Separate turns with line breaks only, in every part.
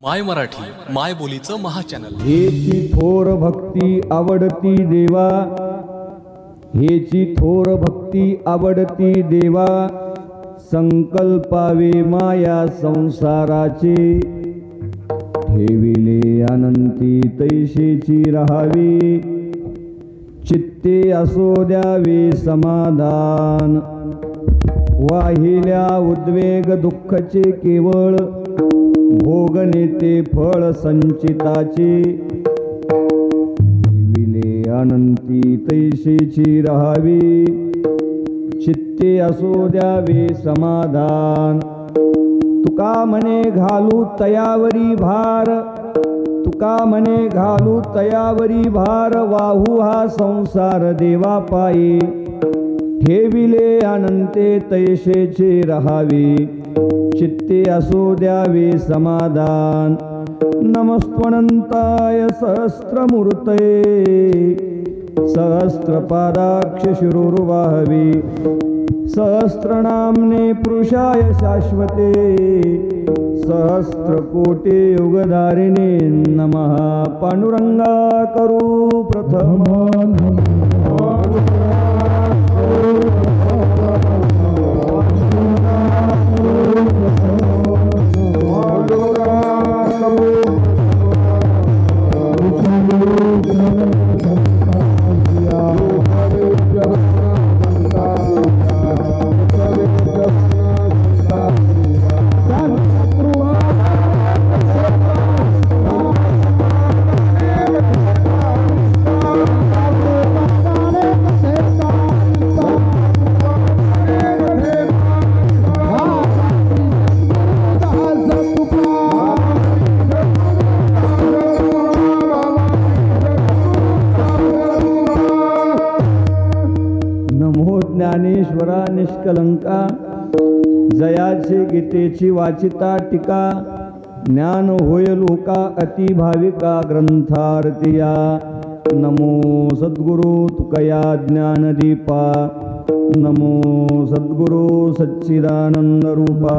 माय मराठी माय बोलीचं महाचॅनल।
हेची थोर भक्ती आवडती देवा, हेची थोर भक्ती आवडती देवा। संकल्पावे माया संसाराचे, ठेविले अनंती तैसेची राहावी। चित्ते असो द्यावे समाधान, वाहिल्या उद्वेग दुःखचे केवळ। भोगनेते फळ संचिताचे, ठेविले अनंती तैसेची राहावी। चित्ते असो द्यावे समाधान, तुका म्हणे घालू तयावरी भार। तुका म्हणे घालू तयावरी भार, वाहू हा संसार देवा पायी। ठेविले अनंते तैसेचे राहावे, चित्ते असो द्यावे समाधान। नमस्त्वनंताय सहस्त्रमूर्तये, सहस्त्रपादाक्ष शिरोर्वाहवे। सहस्रनाम्ने पुरुषाय शाश्वते, सहस्रकोटे युगधारिणे नमः। पांडुरंगा करू प्रथम ज्ञानेश्वरा निष्कलंका। जयाचे गीतेची वाचिता टीका, ज्ञान होय लोका अति भाविका ग्रंथारतिया। नमो सद्गुरु तुकया ज्ञानदीपा, नमो सद्गुरु सच्चिदानंद रूपा।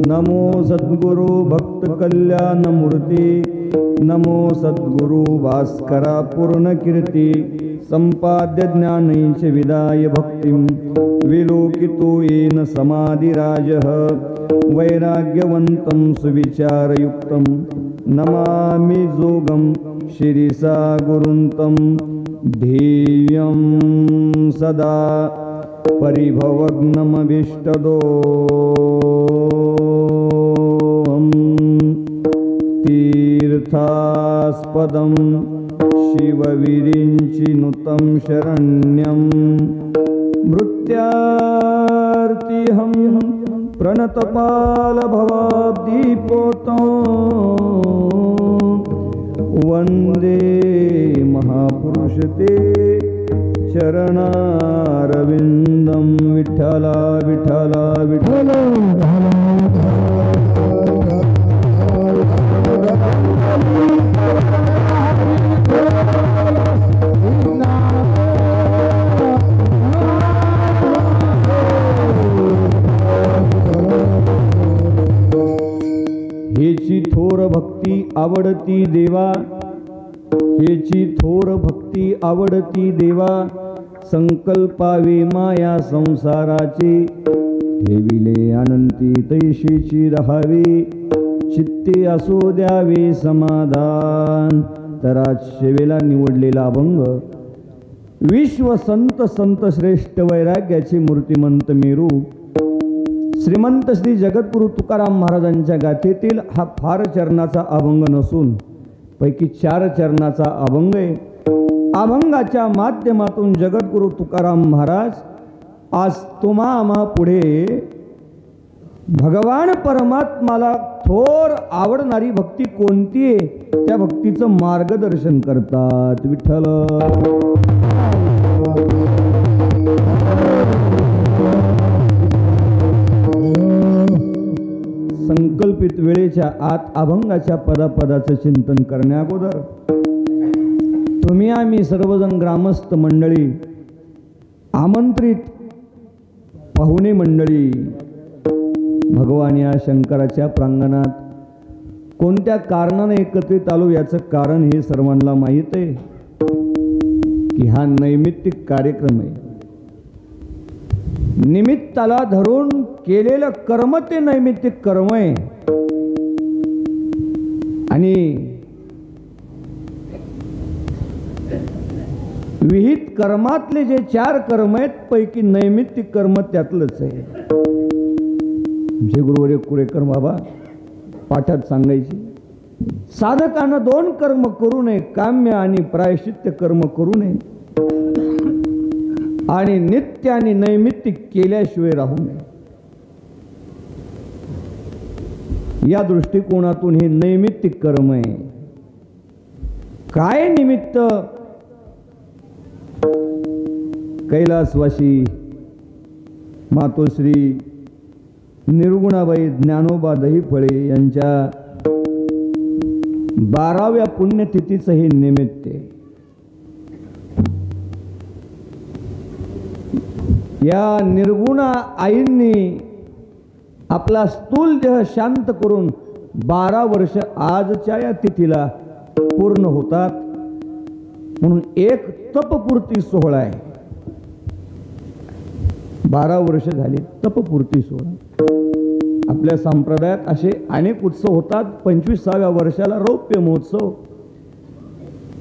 नमो सद्गुरु भक्त कल्याण मूर्ती, नमो सद्गुरु भास्करा पूर्ण कीर्ती। संपाद्य ज्ञानैश्च विदाय भक्तिं, विलोकितो येन समाधिराजः। वैराग्यवन्तं सुविचारयुक्तं, नमामि जोगं शिरिसा गुरुन्तं। ध्येयं सदा परिभवग्नमभीष्टदोहं। तीर्थास्पदं शिवविरिञ्चिनुतं शरण्यं। मृत्यार्तिहं प्रणतपालभवाब्धिपोतं, वन्दे महापुरुष ते चरणारविन्दं। विठ्ठला विठ्ठला विठ्ठला हेची थोर भक्ती आवडती देवा, हेची थोर भक्ती आवडती देवा। संकल्पावे माया संसाराचे, ठेविले अनंती तैसेची राहावे। चित्ते असो द्यावे समाधान। तर आज सेवेला निवडलेला अभंग विश्व संत संत श्रेष्ठ वैराग्याचे मूर्तिमंत मेरू श्रीमंत श्री जगद्गुरु तुकाराम महाराजांच्या गाथेतील हा फार चरणाचा अभंग नसून पैकी 4 चरणाचा अभंग आहे। अभंगाच्या माध्यमातून जगद्गुरु तुकाराम महाराज आज तुम्हा आम्हा पुढे भगवान परमात्माला थोर आवडणारी भक्ती कोणती आहे त्या भक्तीचं मार्गदर्शन करतात। विठ्ठल संकल्पित वेळेच्या आत अभंगाच्या पदापदाचं चिंतन करण्याअगोदर तुम्ही आम्ही सर्वजण ग्रामस्थ मंडळी, आमंत्रित पाहुणे मंडळी भगवान या शंकराच्या प्रांगणात कोणत्या कारणाने एकत्रित आलो याचं कारण हे सर्वांना माहीत आहे की हा नैमित्तिक कार्यक्रम आहे. निमित्ताला धरून केलेलं कर्म ते नैमित्तिक कर्म आहे. आणि विहित कर्मातले जे 4 कर्म आहेत पैकी नैमित्तिक कर्म त्यातलंच आहे. जे गुरुवर्य कुरेकर बाबा पाठात सांगायची, साधकानं 2 कर्म करू नये, काम्य आणि प्रायश्चित्य कर्म करू नये, आणि नित्य आणि नैमित्तिक केल्याशिवाय राहू नये. या दृष्टिकोनातून हे नैमित्तिक कर्म आहे. काय निमित्त? कैलासवासी मातोश्री निर्गुणाबाई ज्ञानोबा दहीफळे यांच्या 12व्या पुण्यतिथीचं हे निमित्त आहे. या निर्गुणा आईंनी आपला स्थूल देह शांत करून 12 वर्ष आजच्या या तिथीला पूर्ण होतात. म्हणून एक तपपूर्ती सोहळा आहे. 12 वर्ष झाली तपपूर्ती सोहळा. आपल्या संप्रदायात असे अनेक उत्सव होतात. 25व्या वर्षाला रौप्य महोत्सव,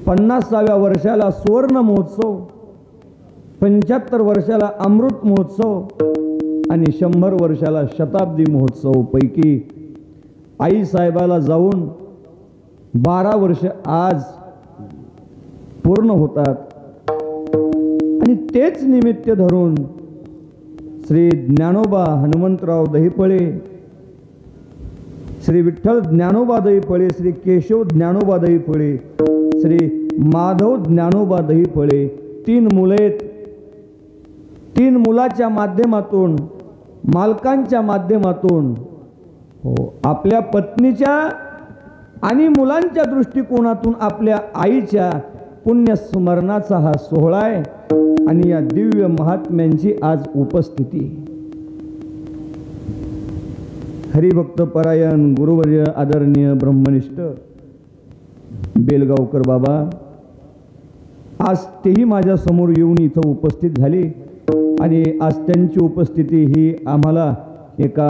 50व्या वर्षाला सुवर्ण महोत्सव, 75 वर्षाला अमृत महोत्सव आणि 100 वर्षाला शताब्दी महोत्सव. पैकी आई साहेबाला जाऊन 12 वर्ष आज पूर्ण होतात. आणि तेच निमित्त धरून श्री ज्ञानोबा हनुमंतराव दहीफळे, श्री विठ्ठल ज्ञानोबा दहीफळे, श्री केशव ज्ञानोबा दहीफळे, श्री माधव ज्ञानोबा दहीफळे 3 मुलं आहेत. 3 मुलाच्या माध्यमातून, मालकांच्या माध्यमातून, आपल्या पत्नीच्या आणि मुलांच्या दृष्टिकोनातून आपल्या आईच्या पुण्यस्मरणाचा हा सोहळा आहे. आणि या दिव्य महात्म्यांची आज उपस्थिती. हरिभक्त परायण गुरुवर्य आदरणीय ब्रह्मनिष्ठ बेलगावकर बाबा आज तेही माझ्या समोर येऊन इथं उपस्थित झाले. आणि आज त्यांची उपस्थिती ही आम्हाला एका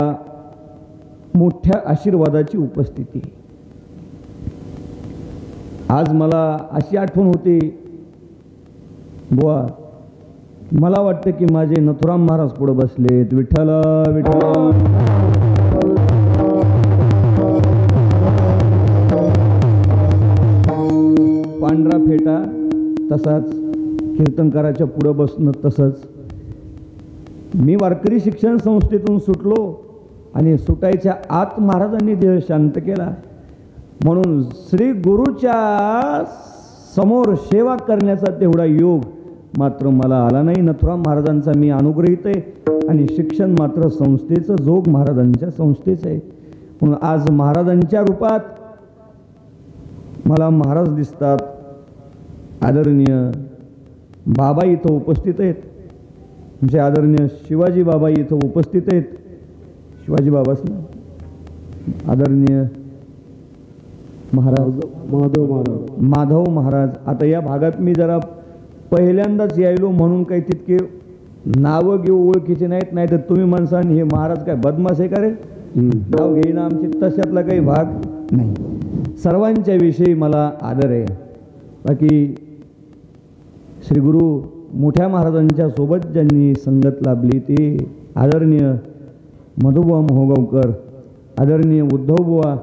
मोठ्या आशीर्वादाची उपस्थिती. आज मला अशी आठवण होती, बुवा मला वाटतं की माझे नथुराम महाराज पुढे बसलेत. विठ्ठल विठ्ठल. पांढरा फेटा तसाच, कीर्तनकाराच्या पुढे बसणं तसंच. मी वारकरी शिक्षण संस्थेतून सुटलो आणि सुटायच्या आत महाराजांनी देह शांत केला. म्हणून श्री गुरुच्या समोर सेवा करण्याचा तेवढा योग मात्र मला आला नाही. नथुराम महाराजांचा मी अनुग्रहित आहे आणि शिक्षण मात्र संस्थेचं, जोग महाराजांच्या संस्थेचं आहे. म्हणून आज महाराजांच्या रूपात मला महाराज दिसतात. आदरणीय बाबा इथं उपस्थित आहेत. आमचे आदरणीय शिवाजी बाबा इथं उपस्थित आहेत. शिवाजी बाबाच ना, आदरणीय महाराज माधव महाराज. आता या भागात मी जरा पहिल्यांदाच यायलो म्हणून काही तितके नावं घेऊ ओळखीचे नाहीत. नाही तर तुम्ही माणसांनी हे महाराज काय बदमाश आहे का रे, नाव घेईना आमचे, तशातला काही भाग नाही. सर्वांच्या विषयी मला आदर आहे. बाकी श्री गुरु मोठ्या महाराजांच्या सोबत ज्यांनी संगत लाभली ते आदरणीय मधुबुवा मोहोगावकर, आदरणीय उद्धवबुवा,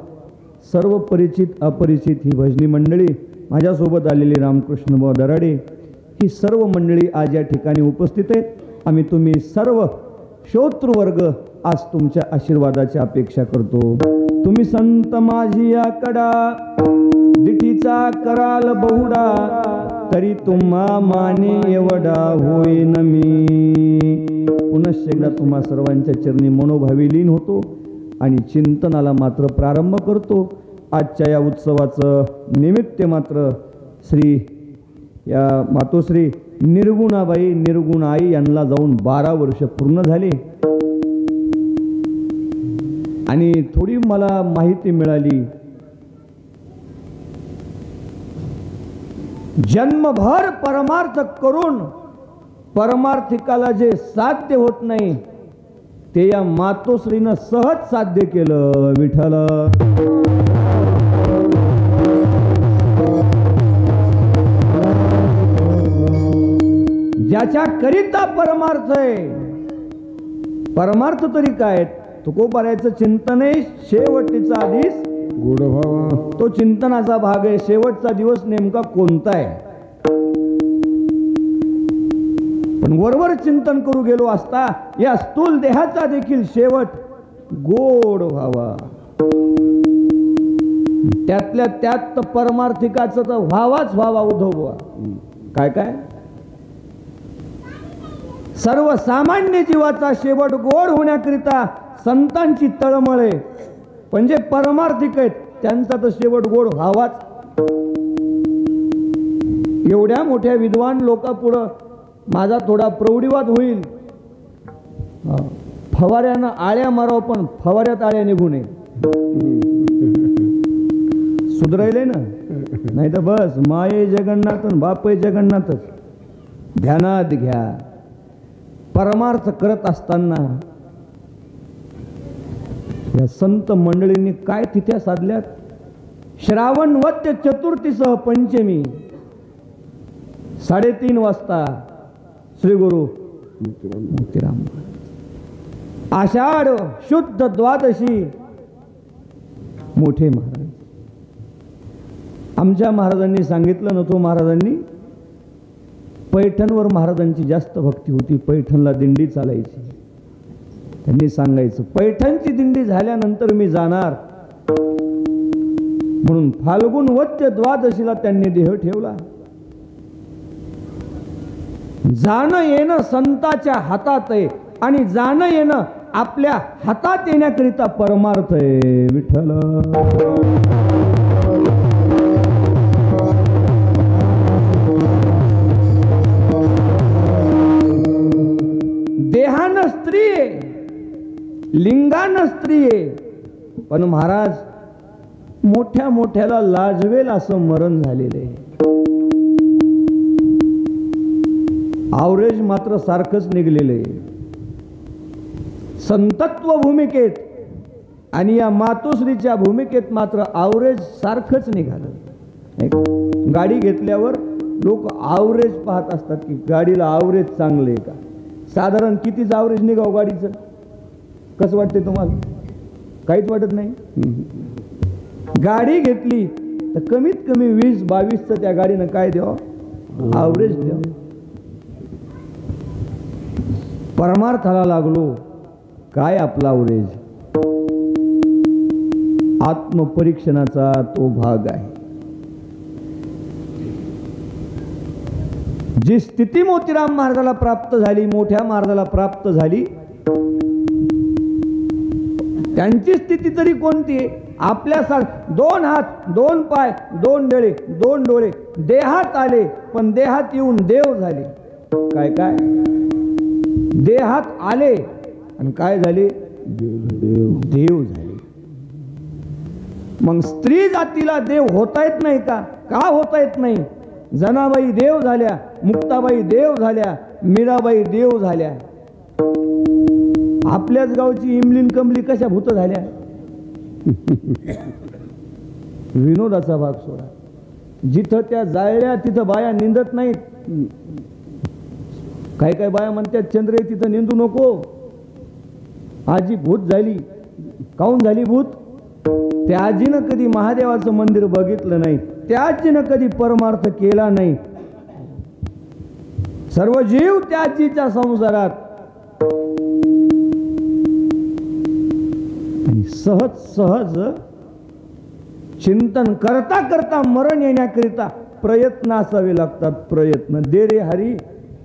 सर्व परिचित अपरिचित ही भजनी मंडळी, माझ्यासोबत आलेली रामकृष्ण बुवा दराडे, ही सर्व मंडळी आज या ठिकाणी उपस्थित आहेत. आम्ही तुम्ही सर्व श्रोतृवर्ग आज तुमच्या आशीर्वादाची अपेक्षा करतो. तुम्ही संत माझी या कडा दिठीचा कराल बहुडा, तरी तुम्हा माने एवढा होईन मी. पुनश्च एकदा तुम्हा सर्वांच्या चरणी मनोभावी लीन होतो आणि चिंतनाला मात्र प्रारंभ करतो. आजच्या या उत्सवाचं निमित्त मात्र श्री या मातोश्री निर्गुणाबाई निर्गुणाई यांना जाऊन 12 वर्ष पूर्ण झाले. आणि थोडी मला माहिती मिळाली जन्मभर परमार्थ करून परमार्थिकाला जे साध्य होत नाही ते या मातोश्रीनं सहज साध्य केलं. विठ्ठल ज्याच्या करिता परमार्थ आहे, परमार्थ तरी काय, तुकोबारायचं चिंतन आहे शेवटीचा आधीच गोड व्हावा, तो चिंतनाचा भाग आहे. शेवटचा दिवस नेमका कोणता आहे, पण वरवर चिंतन करू गेलो असता या स्थूल देहाचा देखील शेवट गोड व्हावा. त्यातल्या त्यात परमार्थिकाचं तर व्हावाच व्हावा. उद्धव काय काय सर्वसामान्य जीवाचा शेवट गोड होण्याकरिता संतांची तळमळ आहे, पण जे परमार्थिक आहेत त्यांचा तर शेवट गोड व्हावाच. एवढ्या मोठ्या विद्वान लोकांपुढं माझा थोडा प्रौढीवाद होईल. फवाऱ्यानं आळ्या माराव पण फवाऱ्यात आळ्या निघू नये. सुधरायले ना, नाही तर बस माये जगन्नाथ बापय जगन्नाथच. ध्यानात घ्या, परमार्थ करत असताना या संत मंडळींनी काय तिथ्या साधल्यात. श्रावण वद्य चतुर्थीसह पंचमी 3:30 वाजता श्री गुरु मोतीराम, आषाढ शुद्ध द्वादशी मोठे महाराज. आमच्या महाराजांनी सांगितलं नव्हतं, महाराजांनी पैठणवर महाराजांची जास्त भक्ती होती. पैठणला दिंडी चालायची. त्यांनी सांगायचं पैठणची दिंडी झाल्यानंतर मी जाणार, म्हणून फाल्गुन वद्य द्वादशीला त्यांनी देह ठेवला. जाणं येणं संताच्या हातात आहे आणि जाणं येणं आपल्या हातात येण्याकरिता परमार्थ आहे. विठ्ठल देहानं स्त्री आहे, लिंगानं स्त्री आहे, पण महाराज मोठ्या मोठ्याला लाजवेल असं मरण झालेलं आहे. आवरेज मात्र सारखंच निघलेलं आहे. संतत्व भूमिकेत आणि या मातोश्रीच्या भूमिकेत मात्र आवरेज सारखंच निघालं. गाडी घेतल्यावर लोक आवरेज पाहत असतात की गाडीला आवरेज चांगलं आहे का. साधारण कितीच आवरेज निघाव गाडीचं, कसं वाटते तुम्हाला? काहीच वाटत नाही. गाडी घेतली तर कमीत कमी 20-22चं त्या गाडीनं काय द्यावं, आवरेज द्यावं. परमार्थाला लागलो, काय आपला आवरेज? आत्मपरीक्षणाचा तो भाग आहे. जी स्थिती मोतीराम महाराजाला प्राप्त झाली, मोठ्या महाराजाला प्राप्त झाली, त्यांची स्थिती तरी कोणती? आपल्यासारखं 2 हात 2 पाय 2 डोळे 2 डोळे देहात आले, पण देहात येऊन देव झाले. काय काय देहात आले आणि काय झाले? देव झाले. मग स्त्री जातीला देव होता येत नाही का? का होता येत नाही? जनाबाई देव झाल्या, मुक्ताबाई देव झाल्या, मीराबाई देव झाल्या. आपल्याच गावची इमलीन कमली कशा भूत झाल्या? विनोदाचा भाग सोडा. जिथं त्या जाळल्या तिथं बाया निंदत नाहीत. काही काही बाया म्हणतात चंद्र तिथं निंदू नको. आजी भूत झाली. काऊन झाली भूत? त्या आजीनं कधी महादेवाचं मंदिर बघितलं नाही, त्या आजीनं कधी परमार्थ केला नाही. सर्व जीव त्या आजीच्या संसारात सहज सहज चिंतन करता करता मरण येण्याकरिता प्रयत्न असावे लागतात. प्रयत्न दे रे हरी,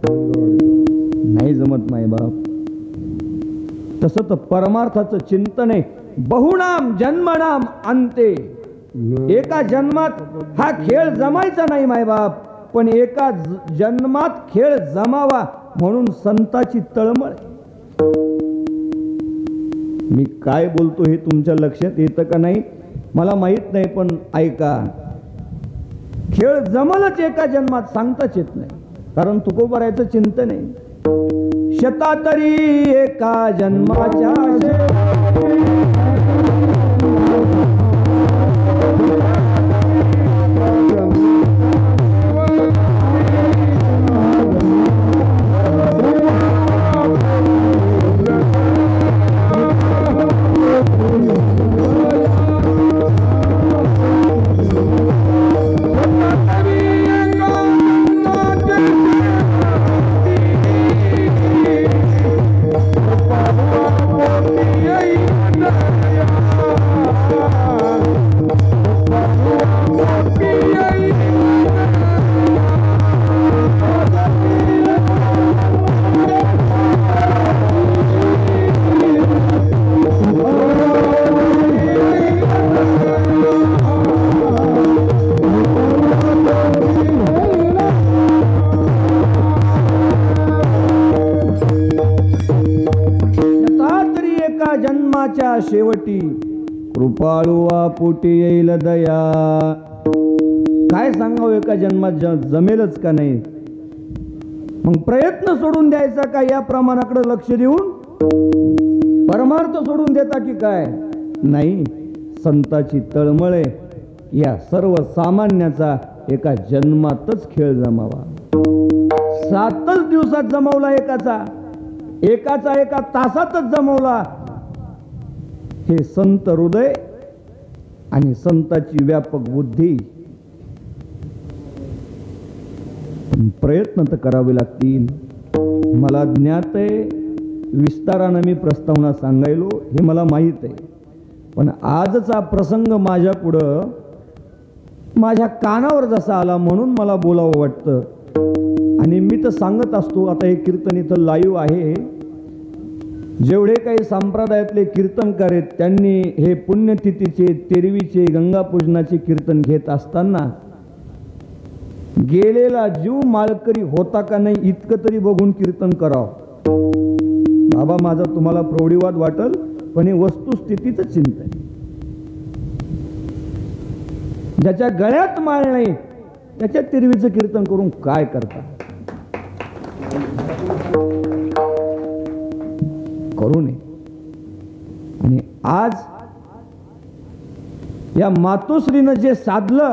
नाही जमत नाही बाप. तसं तर परमार्थाचं चिंतन आहे. बहुनाम जन्मनाम अंते. एका जन्मात हा खेळ जमायचा नाही मायबाप, पण एका जन्मात खेळ जमावा म्हणून संताची तळमळ. मी काय बोलतो हे तुमच्या लक्षात येतं का नाही मला माहित नाही, पण ऐका. खेळ जमलच एका जन्मात सांगताच येत नाही, कारण तुकोबारायचं चिंतन आहे. शतातरी एका जन्माच्या जन्माच्या शेवटी कृपाळुवा पोटी येईल दया. काय सांगावं, एका जन्मात जमेलच का नाही. मग प्रयत्न सोडून द्यायचा का, या प्रमाणाकडे लक्ष देऊन परमार्थ सोडून देता की काय. नाही, संताची तळमळे या सर्व सामान्याचा एका जन्मातच खेळ जमावा. 7च दिवसात जमवला एकाचा एका तासातच जमवला. हे संत हृदय आणि संताची व्यापक बुद्धी. प्रयत्न तर करावे लागतील. मला ज्ञात आहे, विस्तारानं मी प्रस्तावना सांगायलो हे मला माहीत आहे, पण आजचा प्रसंग माझ्या पुढं माझ्या कानावर जसा आला म्हणून मला बोलावं वाटतं. आणि मी तर सांगत असतो. आता हे कीर्तन इथं लाईव्ह आहे. जेवढे काही संप्रदायातले कीर्तनकार आहेत त्यांनी हे पुण्यतिथीचे, तेरवीचे, गंगापूजनाचे कीर्तन घेत असताना गेलेला जीव माळकरी होता का नाही इतकं तरी बघून कीर्तन करावं. बाबा, माझा तुम्हाला प्रौढीवाद वाटल, पण हे वस्तुस्थितीचं चिंतन. ज्याच्या गळ्यात माळ नाही त्याच्या तेरवीचं कीर्तन करून काय करता. करू नये. आणि आज या मातोश्रीनं जे साधलं,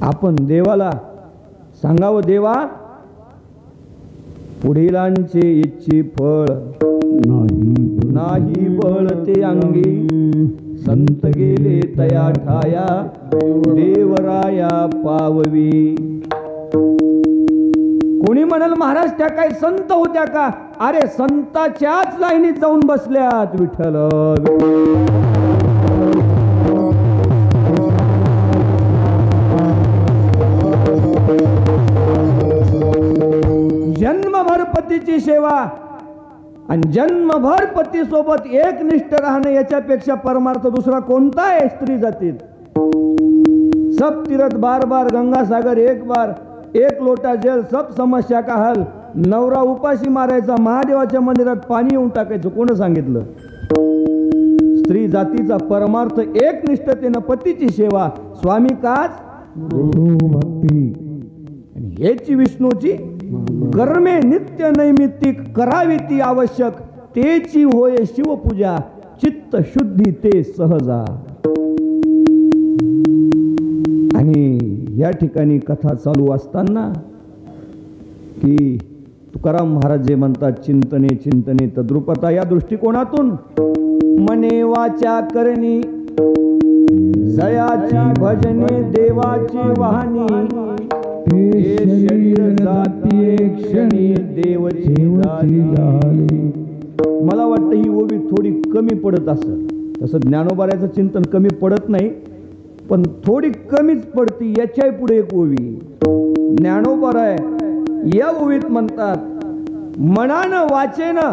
आपण देवाला सांगावं, देवा पुढीलांचे इच्छी फळ नाही बळ ते अंगी, संत गेले तया ठाया देवराया पाववी. कोणी म्हणाल महाराज त्या काही संत होत्या का. अरे संताच्याच लाईनीत जाऊन बसल्यात. विठ्ठल जन्मभर पतीची सेवा आणि जन्मभर पती सोबत एकनिष्ठ राहणे याच्यापेक्षा परमार्थ दुसरा कोणता आहे स्त्री जातीत. सब तीरथ बार बार, गंगा सागर एक बार, एक लोटा जल, सब समस्या का हल. नवरा उपाशी मारायचा, महादेवाच्या मंदिरात पाणी येऊन टाकायचं, कोण सांगितलं. स्त्री जातीचा परमार्थ एकनिष्ठतेनं पतीची सेवा, स्वामी काच भक्ती. आणि हेची विष्णूची कर्मे नित्य नैमित्तिक करावी ती आवश्यक, तेची होय शिवपूजा, चित्त शुद्धी ते सहजा. आणि या ठिकाणी कथा चालू असताना की तुकाराम महाराज जे म्हणतात, चिंतने चिंतने तद्रुपता, या दृष्टिकोनातून मने वाचा करणी जयाची भजने देवाची वाहनी, हे शरीर जाती एक क्षणी देवची झाली. मला वाटतं ही ओवी थोडी कमी पडत असेल. तसं ज्ञानोबाऱ्याचं चिंतन कमी पडत नाही, पण थोडी कमीच पडती. याच्याही पुढे एक ओवी ज्ञानोबाराय या ओवीत म्हणतात, मनानं वाचेनं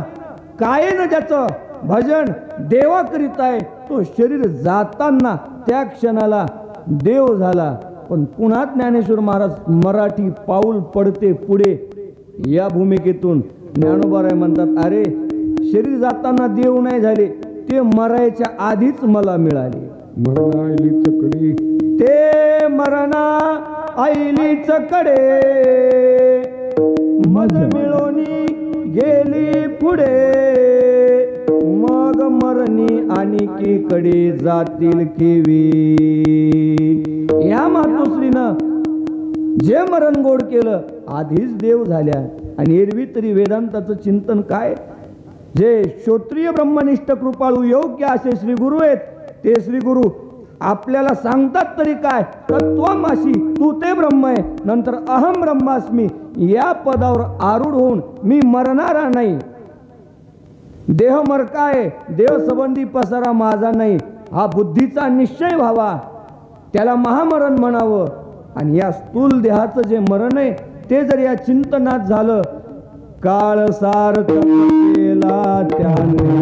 कायेनं ज्याचं भजन देवा करीत आहे, तो शरीर जाताना त्या क्षणाला देव झाला. पण पुन्हा ज्ञानेश्वर महाराज मराठी पाऊल पडते पुढे. या भूमिकेतून ज्ञानोबाराय म्हणतात, अरे शरीर जाताना देव नाही झाले, ते मरायच्या आधीच मला मिळाले. ते मरणा आईलीच कडे मज मिळवणी गेली पुढे मग मरणी आणि की कडे जातील केवी. या मातोश्रीनं जे मरण गोड केलं आधीच देव झाल्या. आणि एरवी तरी वेदांताचं चिंतन काय, जे श्रोत्रिय ब्रह्मनिष्ठ कृपाळू योग्य असे श्री गुरु आहेत ते श्री गुरु आपल्याला सांगतात तरी काय, तत्वमाशी तू ते ब्रह्म आहे, नंतर अहम ब्रह्मास्मी या पदावर आरूढ होऊन मी मरणारा नाही. देह मरकाय, देह संबंधी पसारा माझा नाही, हा बुद्धीचा निश्चय व्हावा, त्याला महामरण म्हणावं. आणि या स्थूल देहाचं जे मरण आहे ते जर या चिंतनात झालं, काळ सार्थ केला त्याने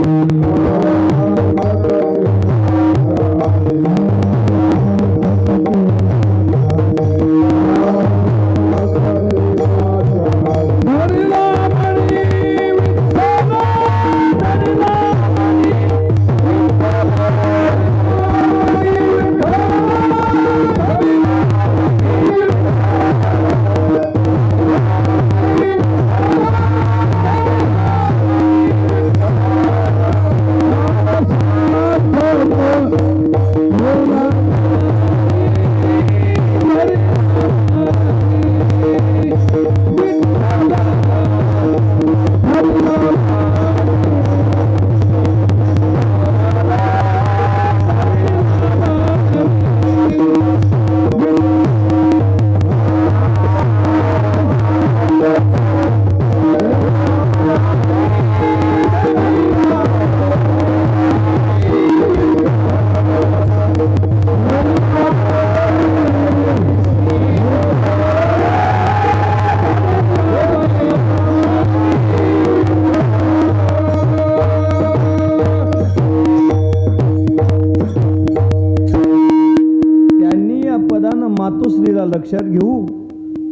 मातोश्रीला लक्षात घेऊ.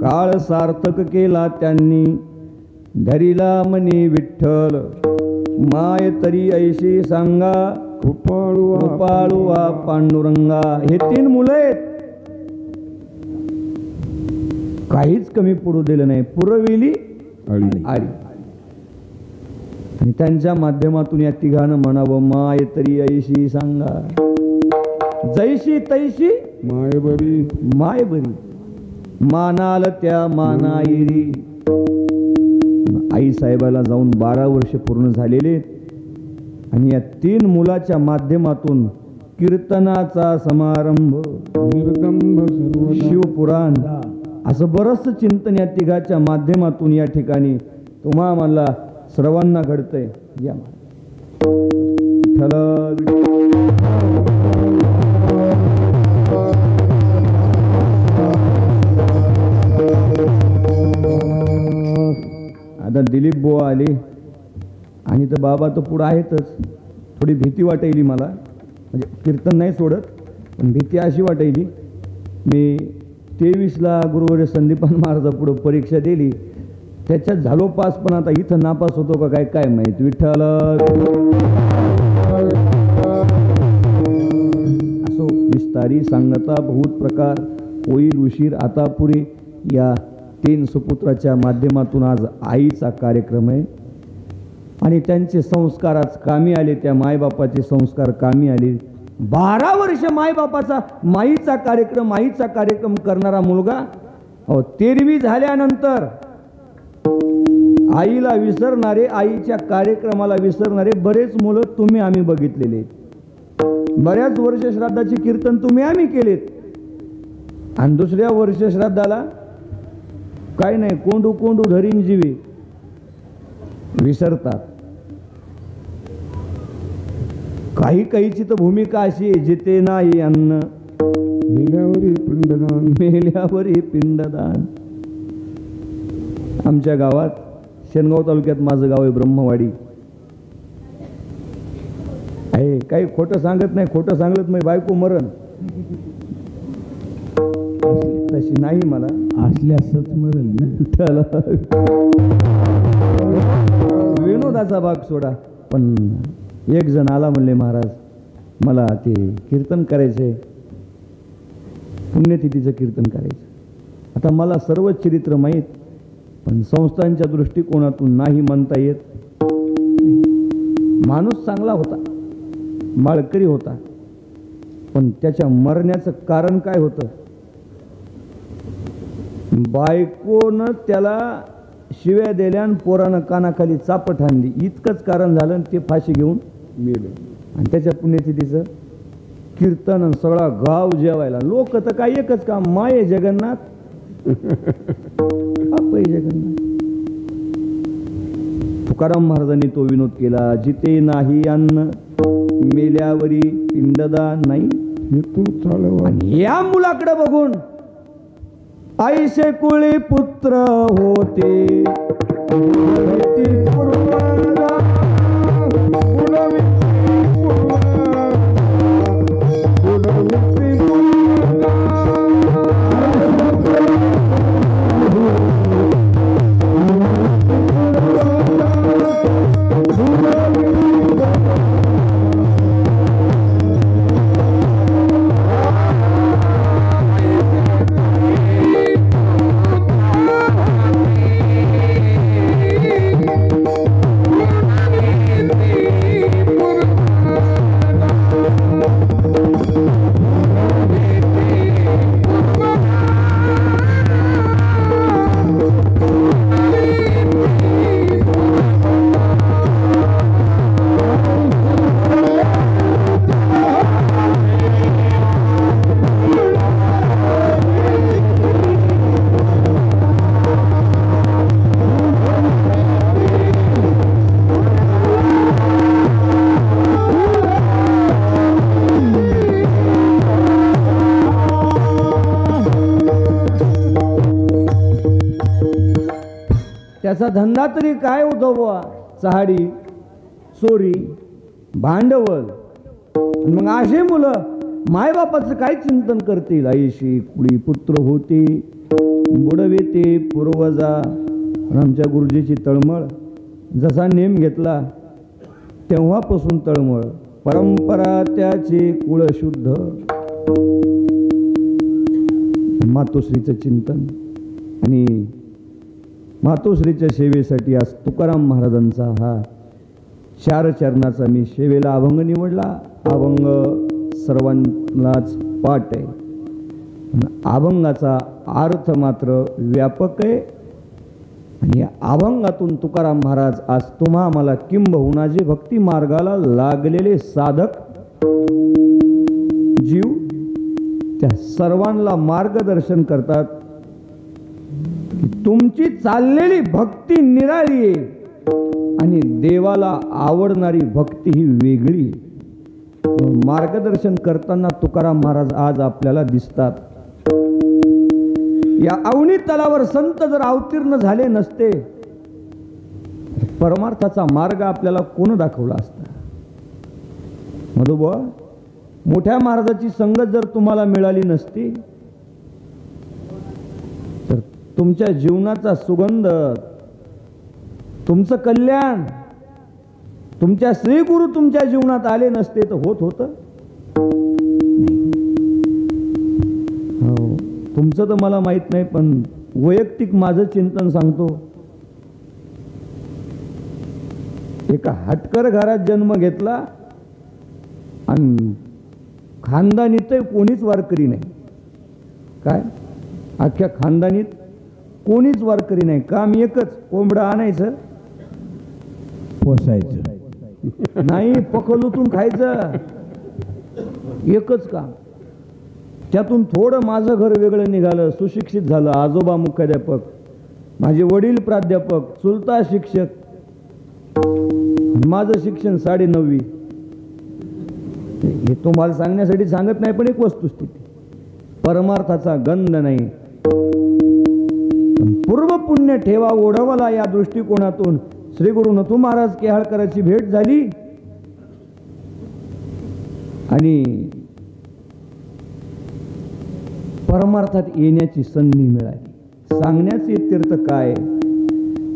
काळ सार्थक केला त्यांनी धरिला मनी विठ्ठल माय तरी ऐशी सांगा कृपाळुआ पांडुरंगा. हे 3 मुलं आहेत, काहीच कमी पडू दिलं नाही. पुरविली आळी आणि त्यांच्या माध्यमातून या तिघानं म्हणावं माय तरी ऐशी सांगा जैशी तैशी माय बरी मानाल त्या मानाईरी. आई साहेबाला जाऊन 12 वर्ष पूर्ण झालेले आणि या 3 मुलाच्या माध्यमातून कीर्तनाचा समारंभ शिवपुराण असं बरंच चिंतन या तिघाच्या माध्यमातून या ठिकाणी तुम्हा मला सर्वांना घडतंय. या आता दिलीप बुवा आले आणि तर बाबा तर पुढं आहेतच. थोडी भीती वाटायली मला, म्हणजे कीर्तन नाही सोडत पण भीती अशी वाटायली. मी 23ला गुरुवर्य संदीपान महाराजापुढं परीक्षा दिली, त्याच्यात झालो पास, पण आता इथं नापास होतो का काय काय माहीत. विठ्ठल असो विस्तारी सांगता बहुत प्रकार होईल उशीर आता पुरे. या 3 सुपुत्राच्या माध्यमातून आज आईचा कार्यक्रम आहे आणि त्यांचे संस्कार आज कामी आले. त्या मायबापाचे संस्कार कामी आले. 12 वर्ष मायबापाचा आईचा कार्यक्रम करणारा मुलगा 13वी झाल्यानंतर आईला विसरणारे, आईच्या कार्यक्रमाला विसरणारे बरेच मुलं तुम्ही आम्ही बघितलेले. बऱ्याच वर्ष श्राद्धाचे कीर्तन तुम्ही आम्ही केलेत आणि दुसऱ्या वर्ष श्राद्धाला काय नाही, कोंडू धरीन जीवी विसरतात. काहीची तर भूमिका अशी आहे, जिथे नाही अन्न मेल्यावरही पिंडदान. आमच्या गावात शेनगाव तालुक्यात माझं गाव आहे ब्रह्मवाडी आहे. काही खोटं सांगत नाही, खोटं सांगत नाही बायको मरण तशी नाही, मला असल्यासच मरण. विनोदाचा भाग सोडा, पण एक जण आला म्हणले महाराज मला ते कीर्तन करायचंय. पुण्यतिथीचं कीर्तन करायचं. आता मला सर्व चरित्र माहीत, पण संस्थांच्या दृष्टिकोनातून नाही म्हणता येत. माणूस चांगला होता, माळकरी होता, पण त्याच्या मरण्याचं कारण काय होतं? बायकोनं त्याला शिव्या दिल्या आणि पोरानं कानाखाली चापट आणली, इतकंच कारण झालं. आणि ते फाशी घेऊन मेले. आणि त्याच्या पुण्यतिथीचं कीर्तन आणि सगळा गाव जेवायला. लोक तर काय एकच काम, माये जगन्नाथ बापय जगन्नाथ. तुकाराम महाराजांनी तो विनोद केला, जिते नाही अन्न मेल्यावरी पिंडदा नाही. आणि या मुलाकडे बघून आईशे कुळी पुत्र होते, त्याचा धंदा तरी काय होतो बुवा? चहाडी, चोरी, भांडवल. मग असे मुलं मायबापाचं काय चिंतन करतील? आईशी कुळी पुत्र होते, बुडवेते पूर्वजा. आमच्या गुरुजीची तळमळ, जसा नेम घेतला तेव्हापासून तळमळ. परंपरा त्याचे कुळ शुद्ध. मातोश्रीचं चिंतन आणि मातोश्रीच्या सेवेसाठी आज तुकाराम महाराजांचा हा 4 चरणाचा मी सेवेला अभंग निवडला. अभंग सर्वांनाच पाठ आहे, अभंगाचा अर्थ मात्र व्यापक आहे. आणि या अभंगातून तुकाराम महाराज आज तुम्हा आम्हाला किंबहुना जे भक्ती मार्गाला लागलेले साधक जीव त्या सर्वांना मार्गदर्शन करतात. तुमची चाललेली भक्ती निराळी आहे आणि देवाला आवडणारी भक्ती ही वेगळी. मार्गदर्शन करताना तुकाराम महाराज आज आपल्याला दिसतात. या अवनी तलावर संत जर अवतीर्ण झाले नसते, परमार्थाचा मार्ग आपल्याला कोण दाखवला असता? मधुबा, मोठ्या महाराजाची संगत जर तुम्हाला मिळाली नसती तर तुमच्या जीवनाचा सुगंध, तुमचं कल्याण, तुमच्या श्री गुरु तुमच्या जीवनात आले नसते तर होत होतं? हो, तुमचं तर मला माहित नाही, पण वैयक्तिक माझं चिंतन सांगतो. एका हटकर घरात जन्म घेतला आणि खानदानीत कोणीच वारकरी नाही. काय अख्ख्या खानदानीत कोणीच वारकरी नाही. काम एकच, कोंबडं आणायचं, पोसायचं नाही, पखलूतून खायचं, एकच काम. त्यातून थोडं माझं घर वेगळं निघालं, सुशिक्षित झालं. आजोबा मुख्याध्यापक, माझे वडील प्राध्यापक, चुलता शिक्षक, माझं शिक्षण 9.5. हे तुम्हाला सांगण्यासाठी सांगत नाही, पण एक वस्तुस्थिती. परमार्थाचा गंध नाही, पूर्व पुण्य ठेवा ओढवला. या दृष्टिकोनातून श्री गुरु नथू महाराज केहाळकरांची भेट झाली आणि परमार्थात येण्याची संधी मिळाली. सांगण्याचे तीर्थ काय?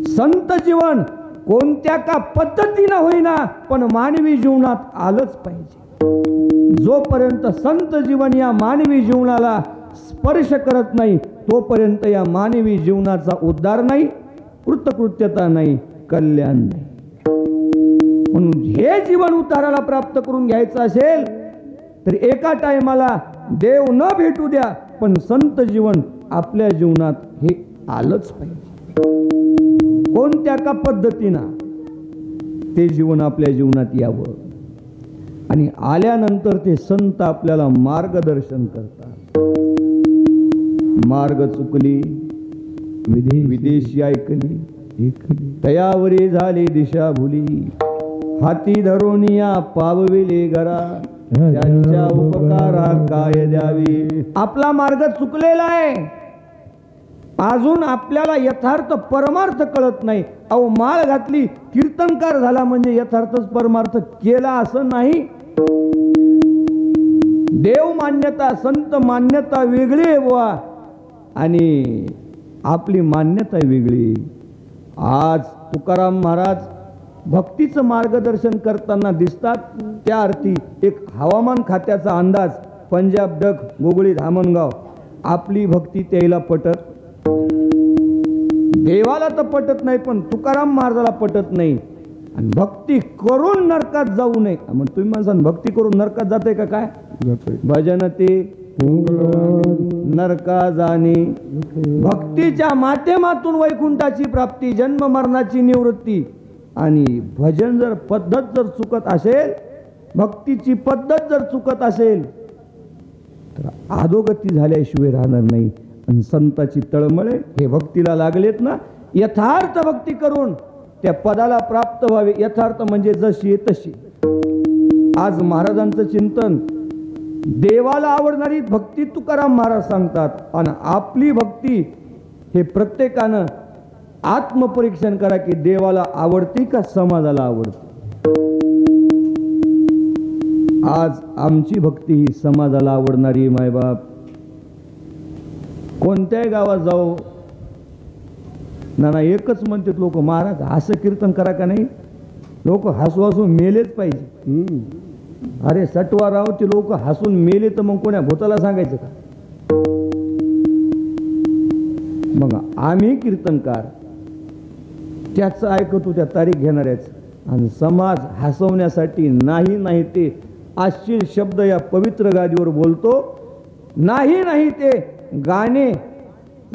संत जीवन कोणत्या का पद्धतीनं होईना, पण मानवी जीवनात आलंच पाहिजे. जोपर्यंत संत जीवन या मानवी जीवनाला स्पर्श करत नाही तोपर्यंत या मानवी जीवनाचा उद्धार नाही, कृतकृत्यता नाही, कल्याण नाही. म्हणून हे जीवन उद्धाराला प्राप्त करून घ्यायचं असेल तर एका टायमाला देव न भेटू द्या, पण संत जीवन आपल्या जीवनात हे आलंच पाहिजे. कोणत्या का पद्धतीनं ते जीवन आपल्या जीवनात यावं आणि आल्यानंतर ते संत आपल्याला मार्गदर्शन करतात. मार्ग चुकली विदेशी ऐकली, तयावरी झाली दिशा भुली, हाती धरून या पावविले घरा, त्यांच्या उपकारा काय द्यावी. आपला मार्ग चुकलेला आहे, अजून आपल्याला यथार्थ परमार्थ कळत नाही. अहो माळ घातली कीर्तनकार झाला म्हणजे यथार्थच परमार्थ केला असं नाही. देव मान्यता संत मान्यता वेगळी आहे बुवा आणि आपली मान्यता वेगळी. आज तुकाराम महाराज भक्तीचं मार्गदर्शन करताना दिसतात. त्या अर्थी एक हवामान खात्याचा अंदाज, पंजाब डक गोगळी धामणगाव, आपली भक्ती त्याला पटत, देवाला तर पटत नाही पण तुकाराम महाराजाला पटत नाही. आणि भक्ती करून नरकात जाऊ नये. मग तुम्ही माणसानं भक्ती करून नरकात जाते का काय? भजन ते नरका जाणे, भक्तीच्या माध्यमातून वैकुंठाची प्राप्ती, जन्म मरणाची निवृत्ती. आणि भजन जर पद्धत जर चुकत असेल, भक्तीची पद्धत जर चुकत असेल तर अधोगती झाल्याशिवाय राहणार नाही. आणि संताची तळमळे हे भक्तीला लागलेत ना, यथार्थ भक्ती करून त्या पदाला प्राप्त व्हावे. यथार्थ म्हणजे जशी आहे तशी. आज महाराजांचं चिंतन, देवाला आवडणारी भक्ती तुकाराम महाराज सांगतात. आणि आपली भक्ती हे प्रत्येकानं आत्मपरीक्षण करा की देवाला आवडती का समाजाला आवडते. आज आमची भक्ती ही समाजाला आवडणारी. मायबाप कोणत्याही गावात जाऊ ना एकच म्हणतात लोक, महाराज असं कीर्तन करा का नाही. लोक हसू हसू मेलेच पाहिजे. अरे सटवा राव, ते लोक हसून मेले तर मग कोण्या भूताला सांगायचं का. मग आम्ही कीर्तनकार त्याचं ऐकतो, त्या तारीख घेणाऱ्याच. आणि समाज हसवण्यासाठी नाही ते अश्लील शब्द या पवित्र गादीवर बोलतो. नाही ते गाणे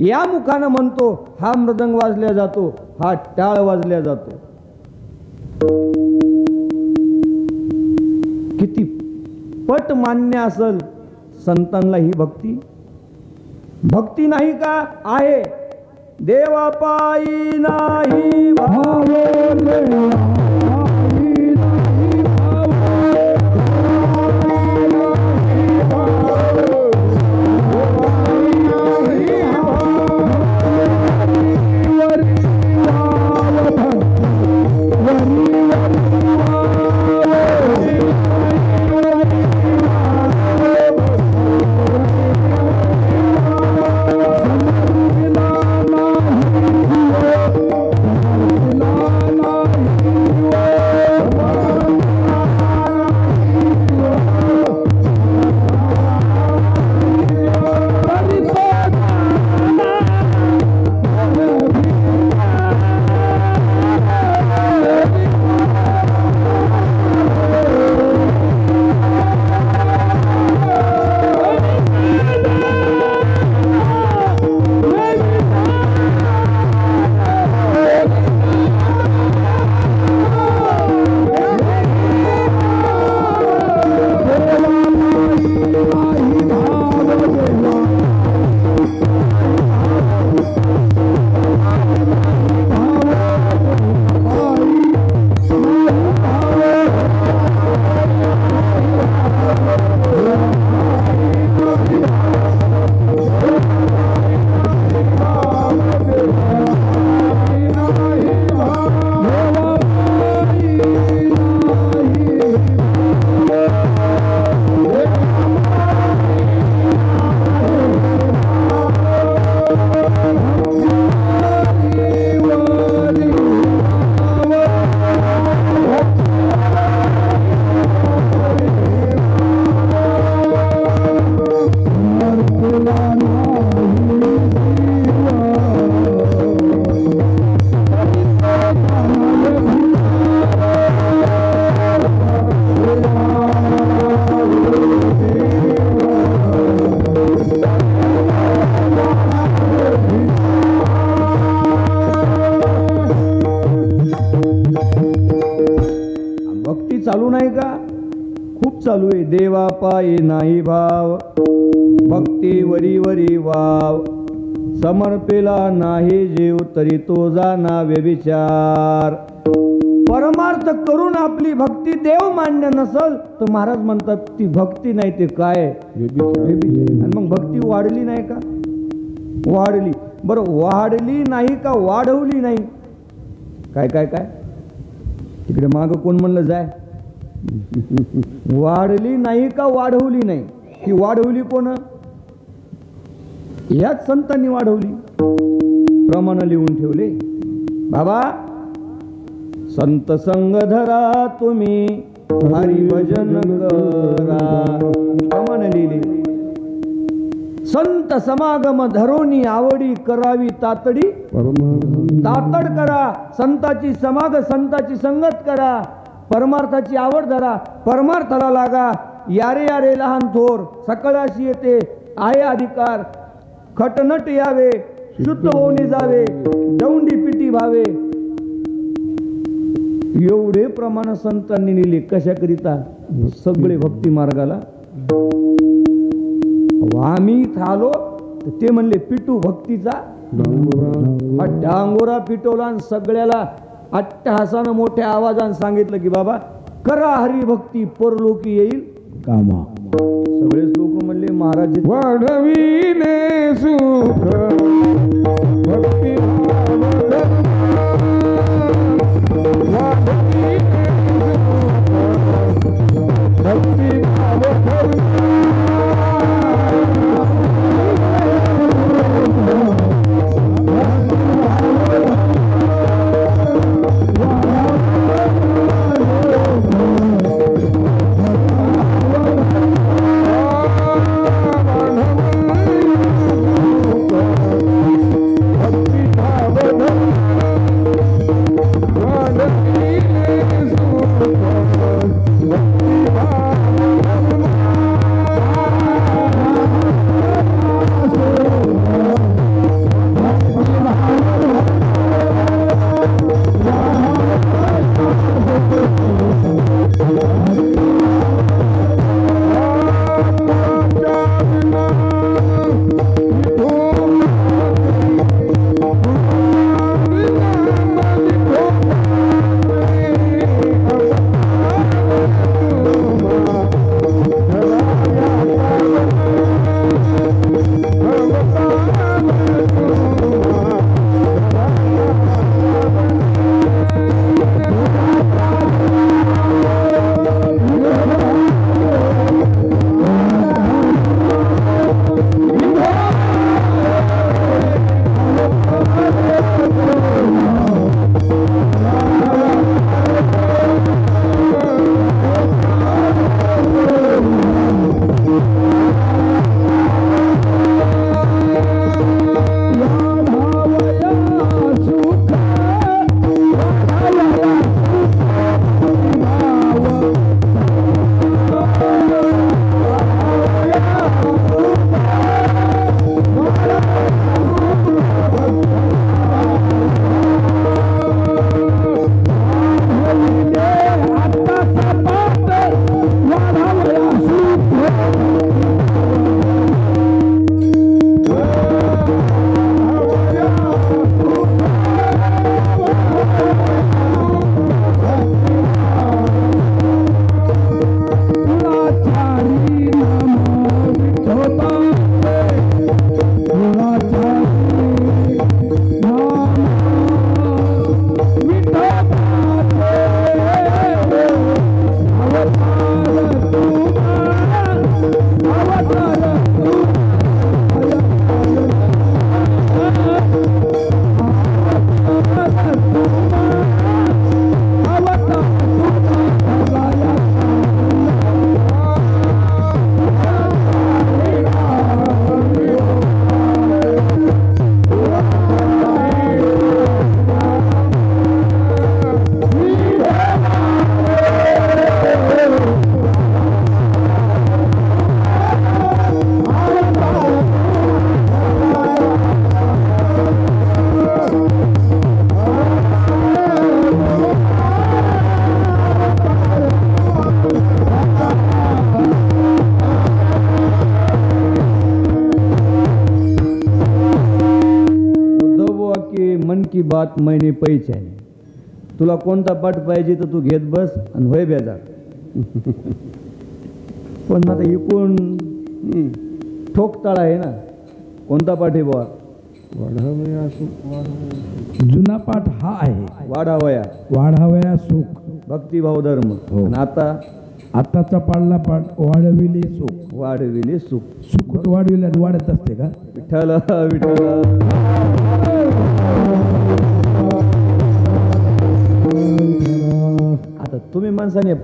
या मुखानं म्हणतो. हा मृदंग वाजल्या जातो, हा टाळ वाजल्या जातो. किती पट मान्य असल संतांना ही भक्ती. भक्ती नाही का आहे. देवा पायी नाही भाव, चालू आहे. देवा पायी नाही भाव, भक्ती वरी वरी वाव, समर्पेला नाही जीव तरी तो जाना व्यभिचार. परमार्थ करून आपली भक्ती देव मान्य नसल तर महाराज म्हणतात ती भक्ती नाही ते काय आणि मग भक्ती वाढली नाही का? वाढली. बरं, वाढली नाही का वाढवली नाही? काय काय काय तिकडे माग कोण म्हणलं जाय? वाढली नाही का वाढवली नाही? ती वाढवली कोण? याच संतांनी वाढवली. प्रमाण लिहून ठेवले. बाबा, संत संग धरा तुम्ही हरी भजन करा. प्रमाण लिहिले. संत समागम धरोनी आवडी करावी तातडी. तातड करा. संताची संताची संगत करा. परमार्थाची आवड धरा. परमार्थाला लागा. यारे यारे लहान थोर सकळाशी येते आहे अधिकार. खटनट यावे शुद्ध होऊन जावे दौंडी पिटी भावे. एवढे प्रमाण संतांनी लिहिले. कशाकरिता? सगळे भक्ती मार्गाला. आम्ही आलो ते म्हणले पिटू भक्तीचा डांगोरा पिटवला आणि सगळ्याला अट्टहासानं मोठ्या आवाजाने सांगितलं की बाबा करा हरिभक्ती परलोकी येईल कामा. सगळेच लोक म्हणले महाराज
वाढविले सुख भक्ती
की बात मैंने पहिचानी. तुला कोणता पाठ पाहिजे तर तू घेत बस आणि होय बेजार. पण आता इकून ठोकताळा आहे ना. कोणता पाठ आहे बुवा?
वाढावया सुख.
जुना पाठ हा आहे,
वाढावया
वाढावया सुख.
भक्तिभाव धर्म.
हो.
आणि आता
आताचा पाडला पाठ वाढविले सुख.
वाढविले सुख.
सुख वाढविले आणि वाढत असते का?
विठ्ठल विठ्ठल. आता तुम्ही माणसाने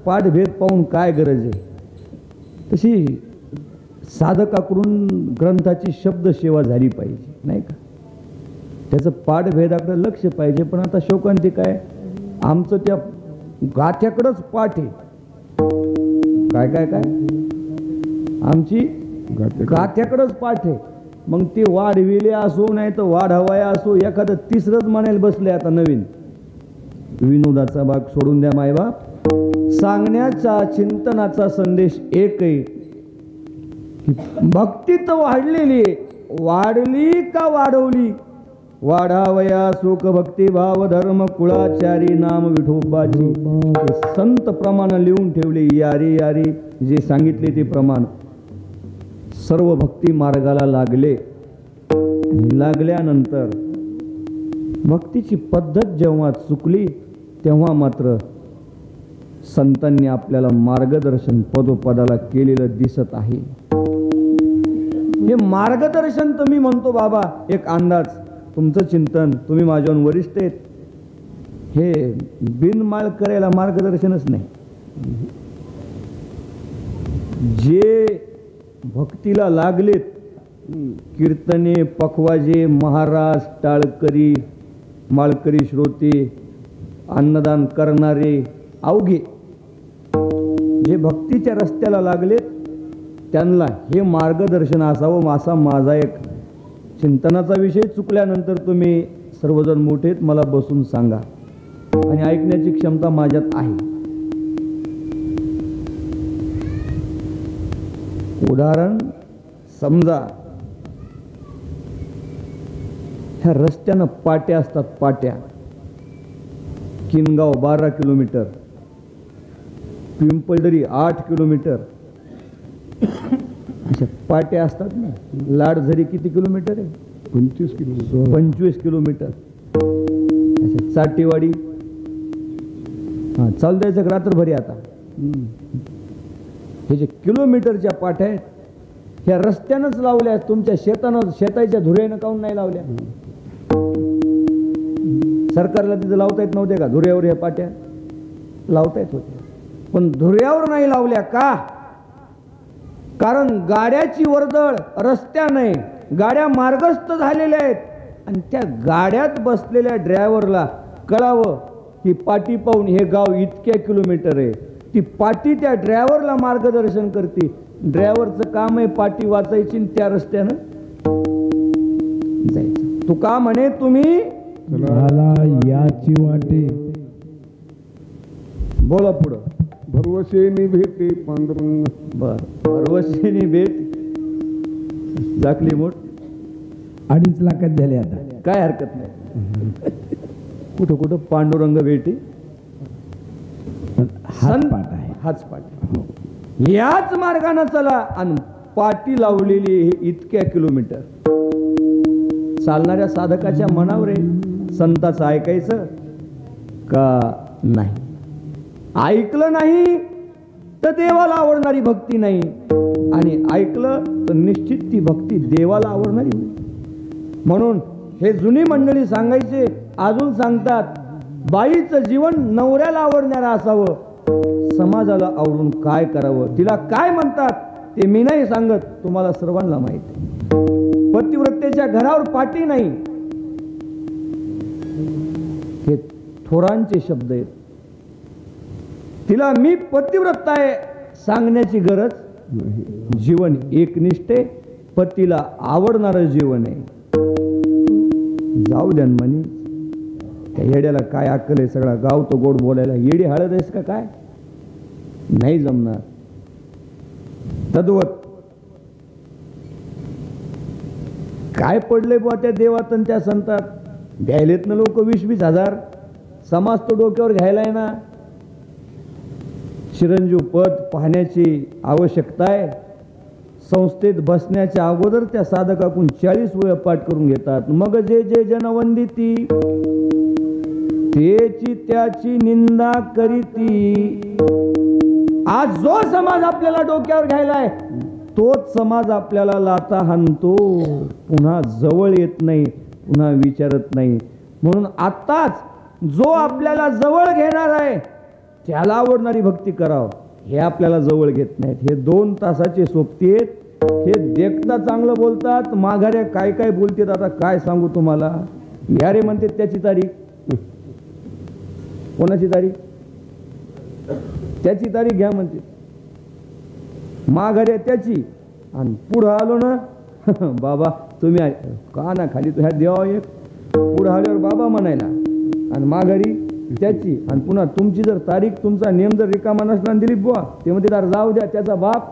पाठभेद पाहून काय गरज आहे? तशी साधकाकडून ग्रंथाची शब्द सेवा झाली पाहिजे नाही का? त्याचं पाठभेदाकडे लक्ष पाहिजे. पण आता शोकांती काय, आमचं त्या गाथ्याकडंच पाठ आहे. काय काय काय आमची गाथ्याकडंच पाठ आहे. मग ते वाढविले असो नाही तर वाढावया असो, एखादं तिसरंच म्हणायला बसले आता नवीन. विनोदाचा भाग सोडून द्या मायबाप. सांगण्याचा चिंतनाचा संदेश एक आहे. भक्ती तर वाढलेली आहे, वाढली का वाढवली? वाढावया सुख भक्ती भाव धर्म कुळाचारी नाम विठोबाची. संत प्रमाण लिहून ठेवले, यारी यारी जे सांगितले ते प्रमाण. सर्व भक्ती मार्गाला लागले. आणि लागल्यानंतर भक्तीची पद्धत जेव्हा चुकली तेव्हा मात्र संतांनी आपल्याला मार्गदर्शन पदोपदाला केलेलं दिसत आहे. हे मार्गदर्शन तर मी म्हणतो बाबा एक अंदाज, तुमचं चिंतन, तुम्ही माझ्याहून वरिष्ठ आहेत. हे बिनमाळ करायला मार्गदर्शनच नाही. जे भक्तीला लागलेत, कीर्तने पखवाजे महाराज टाळकरी माळकरी श्रोते अन्नदान करणारे अवघे जे भक्तीच्या रस्त्याला लागलेत त्यांना हे मार्गदर्शन असावं असा माझा एक चिंतनाचा विषय. चुकल्यानंतर तुम्ही सर्वजण मोठेत, मला बसून सांगा आणि ऐकण्याची क्षमता माझ्यात आहे. उदाहरण समजा ह्या रस्त्यानं पाट्या असतात, पाट्या. किनगाव 12 किलोमीटर, पिंपळदरी 8 किलोमीटर, अशा पाट्या असतात ना. लाडझरी किती किलोमीटर आहे?
25 किलोमीटर.
25 किलोमीटर. अच्छा, चाटेवाडी चालू द्यायचं रात्रभरी. आता हे जे किलोमीटरच्या पाट्या आहेत ह्या रस्त्यानंच लावल्या. तुमच्या शेताच्या धुऱ्यानं काऊन नाही लावल्या? सरकारला तिथं लावता येत नव्हते का? धुऱ्यावर ह्या पाट्या लावता येत होत्या, पण धुऱ्यावर नाही लावल्या का? कारण गाड्याची वर्दळ रस्त्याने, गाड्या मार्गस्थ झालेल्या आहेत आणि त्या गाड्यात बसलेल्या ड्रायव्हरला कळावं की पाटी पाहून हे गाव इतक्या किलोमीटर आहे. ती पाटी त्या ड्रायव्हरला मार्गदर्शन करते. ड्रायव्हरचं काम आहे पाटी वाचायची आणि त्या रस्त्यानं जायचं. तू का म्हणे तुम्ही
मला याची वाटे.
बोला पुढं.
भरवशेनी भेटे पांडुरंग.
बर, परवशिनी भेट झाकली मोठ.
2.5 लाखात झाले आता.
काय हरकत नाही. कुठं कुठं पांडुरंग भेटी.
हाच पाठ आहे.
हाच पाठ. याच मार्गाने चला आणि पाटी लावलेली हे इतक्या किलोमीटर. चालणाऱ्या साधकाच्या मनावर आहे संताचं ऐकायचं का नाही. ऐकलं नाही तर देवाला आवडणारी भक्ती नाही, आणि ऐकलं तर निश्चित ती भक्ती देवाला आवडणारी होईल. म्हणून हे जुनी मंडळी सांगायचे, अजून सांगतात, बाईचं जीवन नवऱ्याला आवडणारं असावं. समाजाला आवडून काय करावं, तिला काय म्हणतात ते मी नाही सांगत, तुम्हाला सर्वांना माहिती. पतिव्रतेच्या घरावर पाटी नाही, हे थोरांचे शब्द आहेत. तिला मी पतिव्रत आहे सांगण्याची गरज नाही. जीवन एकनिष्ठे, पतीला आवडणारं जीवन आहे. जाऊ द्या म्हणे, त्या येड्याला काय अक्कल आहे? सगळा गाव तो गोड बोलायला. येडी हळद आहेस का काय? नाही जमणार. तद्वत काय पडले बुवा त्या देवात आणि त्या संतात? घ्यायलेत ना लोक 20,000 समाज तो डोक्यावर घ्यायलाय ना. चिरंजीव पद पाहण्याची आवश्यकता आहे. संस्थेत बसण्याच्या अगोदर त्या साधकाकून 40 वेळा पाठ करून घेतात. मग जे जे जनवंदिती त्याची त्याची निंदा करीती. आज जो समाज आपल्याला डोक्यावर घ्यायलाय तोच समाज आपल्याला लाथा हाणतो, पुन्हा जवळ येत नाही, पुन्हा विचारत नाही. म्हणून आत्ताच जो आपल्याला जवळ घेणार आहे त्याला आवडणारी भक्ती करावं. हे आपल्याला जवळ घेत नाहीत. हे 2 तासाचे सोबती आहेत. हे देखता चांगलं बोलतात, माघाऱ्या काय काय बोलतात. आता काय सांगू तुम्हाला. घ्या रे म्हणते त्याची तारीख. कोणाची तारीख? त्याची तारीख घ्या म्हणते. माघाऱ्या त्याची आणि पुढं आलो ना बाबा तुम्ही का ना खाली ह्या देवा एक पुढं आल्यावर बाबा म्हणायला आणि माघारी त्याची. आणि पुन्हा तुमची जर तारीख तुमचा नेम जर रिकामा नसणार दिलीप बुवा ते म्हणते तर जाऊ द्या त्याचा बाप.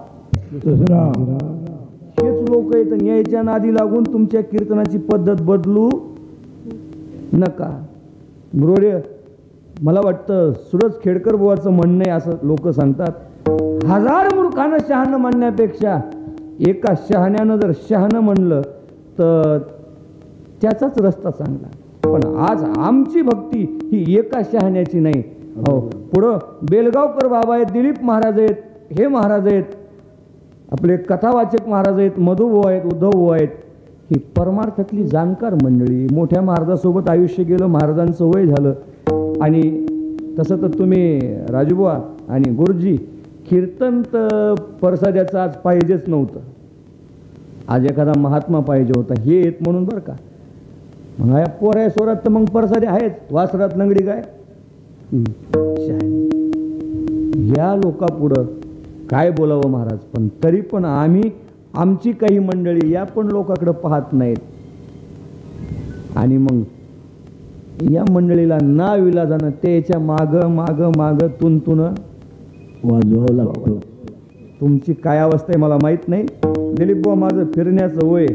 हेच लोक येत न्यायच्या नादी लागून तुमच्या कीर्तनाची पद्धत बदलू नका. बरोबर. मला वाटतं सुरज खेडकर बुवाचं म्हणणं आहे असं लोक सांगतात. 1000 मूर्खानं शहाणं म्हणण्यापेक्षा एका शहाण्यानं जर शहाणं म्हणलं तर त्याचाच रस्ता चांगला. पण आज आमची भक्ती ही एका शहाण्याची नाही. हो पुढं बेलगावकर बाबा आहेत, दिलीप महाराज आहेत, हे महाराज आहेत, आपले कथावाचक महाराज आहेत, मधुभाऊ आहेत, उद्धवभाऊ आहेत. ही परमार्थातली जाणकार मंडळी. मोठ्या महाराजासोबत आयुष्य गेलं, महाराजांचं वय झालं. आणि तसं तर तुम्ही राजूबुवा आणि गुरुजी कीर्तन तर परसाद्याचं आज पाहिजेच नव्हतं. आज एखादा महात्मा पाहिजे होता हे येत म्हणून बरं का. मग या पोऱ्या सोरात तर मग परसादे आहेत, वासरात लंगडी काय. या लोकापुढं काय बोलावं महाराज. पण तरी पण आम्ही आमची काही मंडळी या पण लोकांकडे पाहत नाहीत. आणि मग या मंडळीला ना विलाजानं त्याच्या माग माग माग तुन वाजवावं लागतं. तुमची काय अवस्था आहे मला माहीत नाही. दिलीप बुवा माझं फिरण्याचं वय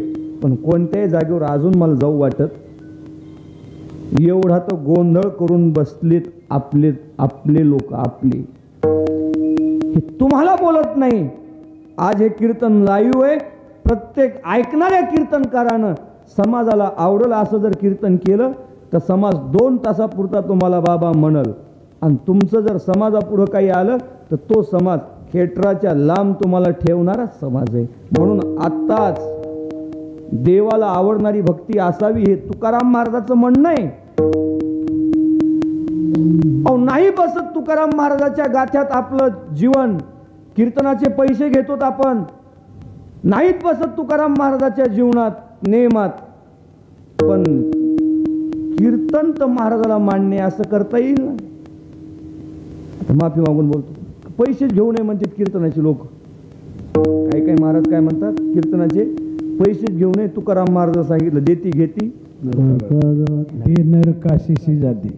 पण कोणत्याही जागेवर अजून मला जाऊ वाटत. एवढा तर गोंधळ करून बसलेत आपले लोक आपले. हे तुम्हाला बोलत नाही. आज हे कीर्तन लाईव्ह आहे. प्रत्येक ऐकणाऱ्या कीर्तनकारानं समाजाला आवडलं असं जर कीर्तन केलं तर समाज 2 तासापुरता तुम्हाला बाबा म्हणल. आणि तुमचं जर समाजापुढं काही आलं तर तो समाज खेटराच्या लांब तुम्हाला ठेवणाराच समाज आहे. म्हणून आत्ताच देवाला आवडणारी भक्ती असावी हे तुकाराम महाराजाचं म्हणणं आहे. नाही बसत तुकाराम महाराजाच्या गाथ्यात आपलं जीवन. कीर्तनाचे पैसे घेतो आपण. नाहीत बसत तुकाराम महाराजाच्या जीवनात नेमात. पण कीर्तन तर महाराजाला मान्य असं करता येईल ना. माफी मागून बोलतो. पैसेच घेऊ नये म्हणतात कीर्तनाचे लोक. काही काही महाराज काय म्हणतात कीर्तनाचे पैसेच घेऊ नये. तुकाराम महाराज सांगितलं देती घेती
काशीशी जाते.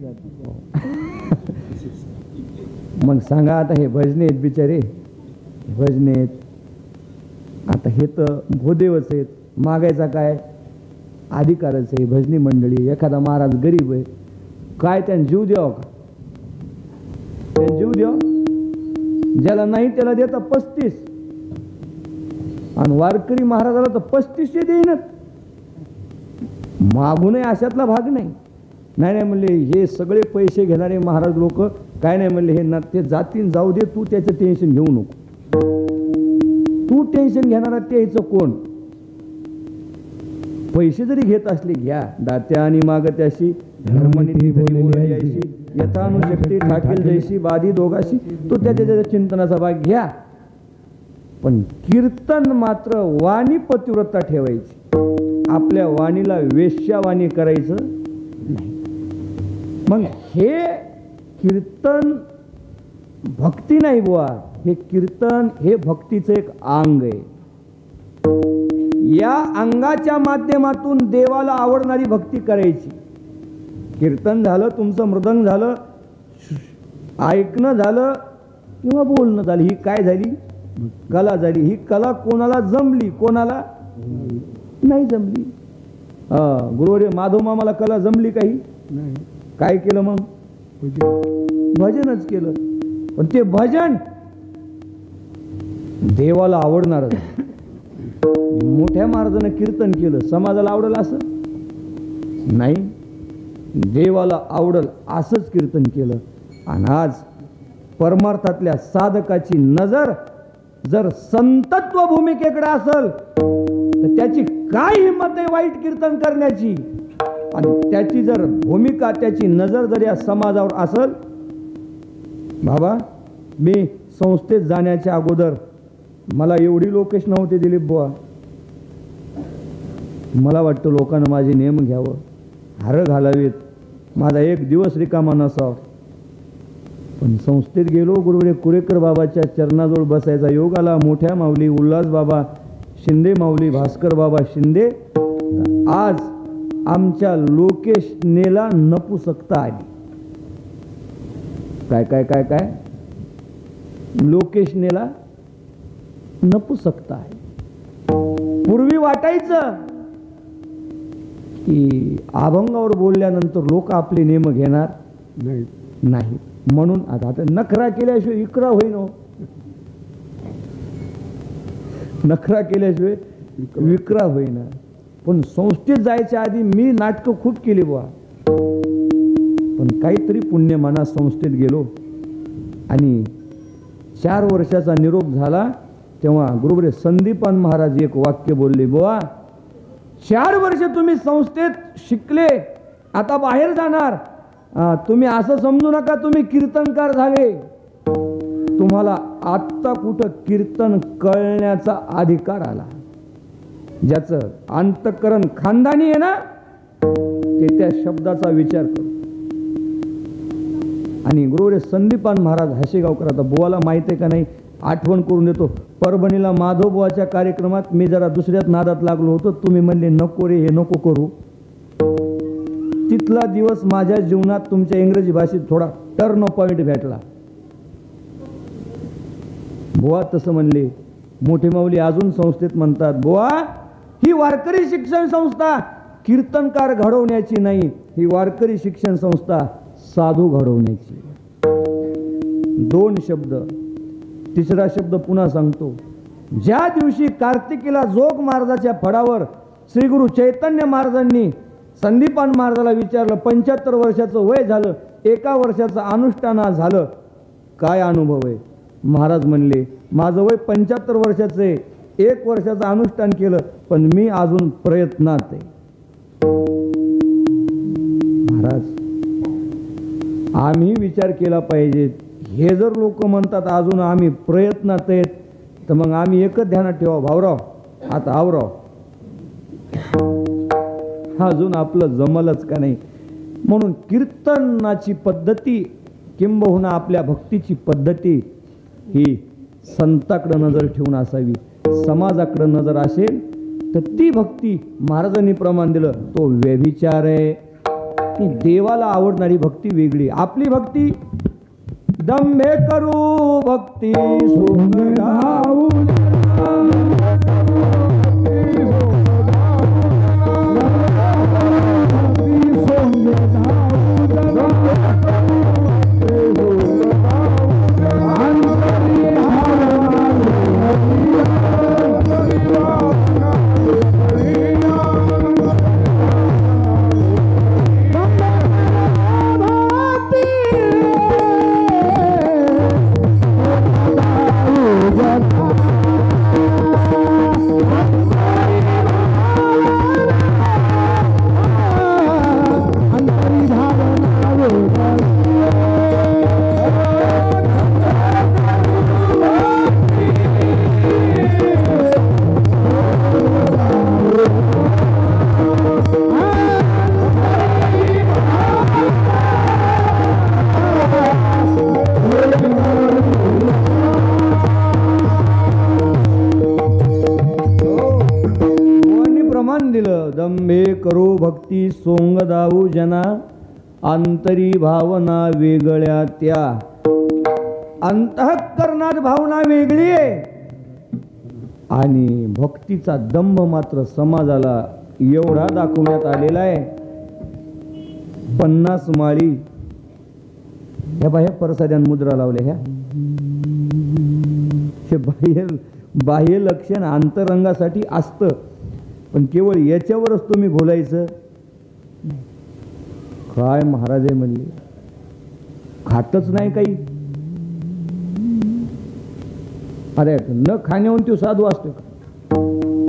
मग सांगा आता हे भजने आहेत बिचारे. भजने आहेत. आता हे तर भोदेवच आहेत. मागायचा काय अधिकारच आहे. भजनी मंडळी. एखादा महाराज गरीब आहे काय त्याने जीव द्यावा का. त्याने जीव द्यावा. ज्याला नाही त्याला देता 35 आणि वारकरी महाराजाला तर 3500 देईनच. मागू नये अशातला भाग नाही. नाही म्हणले हे सगळे पैसे घेणारे महाराज लोक काय नाही म्हणले हे ना ते जातीन जाऊ दे. तू त्याचं टेन्शन घेऊ नको. तू टेन्शन घेणारा त्याचं कोण. पैसे जरी घेत असले घ्या. दात्या आणि मागत्याशी धर्मनीती बोलायची यथानुशक्ती ठाकेल जैशी बाधी दोघाशी. तो त्याच्या चिंतनाचा भाग घ्या. पण कीर्तन मात्र वाणी पतिव्रता ठेवायची. आपल्या वाणीला वेश्यावाणी करायचं नाही. मग हे कीर्तन भक्ती नाही बुवा. हे कीर्तन हे भक्तीचं एक अंग आहे. या अंगाच्या माध्यमातून देवाला आवडणारी भक्ती करायची. कीर्तन झालं, तुमचं मृदंग झालं, ऐकणं झालं किंवा बोलणं झालं, ही काय झाली कला झाली. ही कला कोणाला जमली कोणाला नाही जमली. गुरुवर्य माधव मामाला कला जमली काही
नाही
काय केलं मग
म्हणजे
भजनच केलं पण ते भजन देवाला आवडणार मोठ्या महाराजानं कीर्तन केलं समाजाला आवडल असं नाही देवाला आवडल असंच कीर्तन केलं आणि आज परमार्थातल्या साधकाची नजर जर संतत्व भूमिकेकडे असेल तर त्याची काय हिंमत आहे वाईट कीर्तन करण्याची आणि त्याची जर भूमिका त्याची नजर जर या समाजावर असेल बाबा मी संस्थेत जाण्याच्या अगोदर मला एवढी लोकेश नव्हती दिलीप बुवा मला वाटतं लोकांना माझे नेम घ्यावं हार घालावीत माझा एक दिवस रिकामा नसावा पण संस्थेत गेलो गुरुवर्य कुरेकर बाबाच्या चरणाजवळ बसायचा योग आला मोठ्या माऊली उल्हास बाबा शिंदे माऊली भास्कर बाबा शिंदे आज आमच्या लोकेशनेला नपुसकता आली काय काय काय काय लोकेशनेला नपुसकता आहे पूर्वी वाटायचं की अभंगावर बोलल्यानंतर लोक आपले नेम घेणार
नाही
नाही म्हणून आता नखरा केल्याशिवाय इकरा होईन हो नखरा केल्याशिवाय विक्रा होईना पण संस्थेत जायच्या आधी मी नाटकं खूप केली बुवा पण काहीतरी पुण्य मना संस्थेत गेलो आणि 4 वर्षाचा निरोप झाला तेव्हा गुरुवर्य संदीपान महाराज एक वाक्य बोलले बुवा 4 वर्ष तुम्ही संस्थेत शिकले आता बाहेर जाणार तुम्ही असं समजू नका तुम्ही कीर्तनकार झाले तुम्हाला आत्ता कुठं कीर्तन कळण्याचा अधिकार आला ज्याचं अंतःकरण खानदानी आहे ना ते त्या शब्दाचा विचार कर आणि गुरुवर्य संदीपान महाराज हाशेगावकर आता बुवाला माहित आहे का नाही आठवण करून देतो परभणीला माधव बुवाच्या कार्यक्रमात मी जरा दुसऱ्याच नादात लागलो होतो तुम्ही म्हणले नको रे हे नको करू तिथला दिवस माझ्या जीवनात तुमच्या इंग्रजी भाषेत थोडा टर्न पॉइंट भेटला बुवा तसं म्हणले मोठे माऊली अजून संस्थेत म्हणतात बुवा ही वारकरी शिक्षण संस्था कीर्तनकार घडवण्याची नाही ही वारकरी शिक्षण संस्था साधू घडवण्याची 2 शब्द तिसरा शब्द पुन्हा सांगतो ज्या दिवशी कार्तिकीला जोग महाराजाच्या फडावर श्री गुरु चैतन्य महाराजांनी संदीपान महाराजाला विचारलं 75 वर्षाचं वय झालं 1 वर्षाचं अनुष्ठान झालं काय अनुभव आहे महाराज म्हणले माझं वय 75 वर्षाचं आहे 1 वर्षाचं अनुष्ठान केलं पण मी अजून प्रयत्नात आहे महाराज आम्ही विचार केला पाहिजे हे जर लोक म्हणतात अजून आम्ही प्रयत्नात आहेत तर मग आम्ही एकच ध्यानात ठेवा भाऊराव आता आवराव अजून आपलं जमलच का नाही म्हणून कीर्तनाची पद्धती किंबहुना आपल्या भक्तीची पद्धती ही संताकडे नजर ठेवून असावी समाजाकडे नजर असेल तर ती भक्ती महाराजांनी प्रमाण दिलं तो व्यभिचार आहे ती देवाला आवडणारी भक्ती वेगळी आपली भक्ती दंभे करू भक्ती सोंगराऊ दंभे करो भक्ती सोंग दाऊ जना अंतरी भावना वेगळ्या त्या अंतःकरणात भावना वेगळी आहे आणि भक्तीचा दंभ मात्र समाजाला एवढा दाखवण्यात आलेला आहे. 50 माळी ह्या बाह्य परसाद्यान मुद्रा लावल्या ह्या. हे बाह्य लक्षण अंतरंगासाठी असतं, पण केवळ याच्यावरच तुम्ही बोलायचं. काय महाराज आहे म्हणले, खातच नाही काही. अरे न खाण्याहून तो साधू असतो का?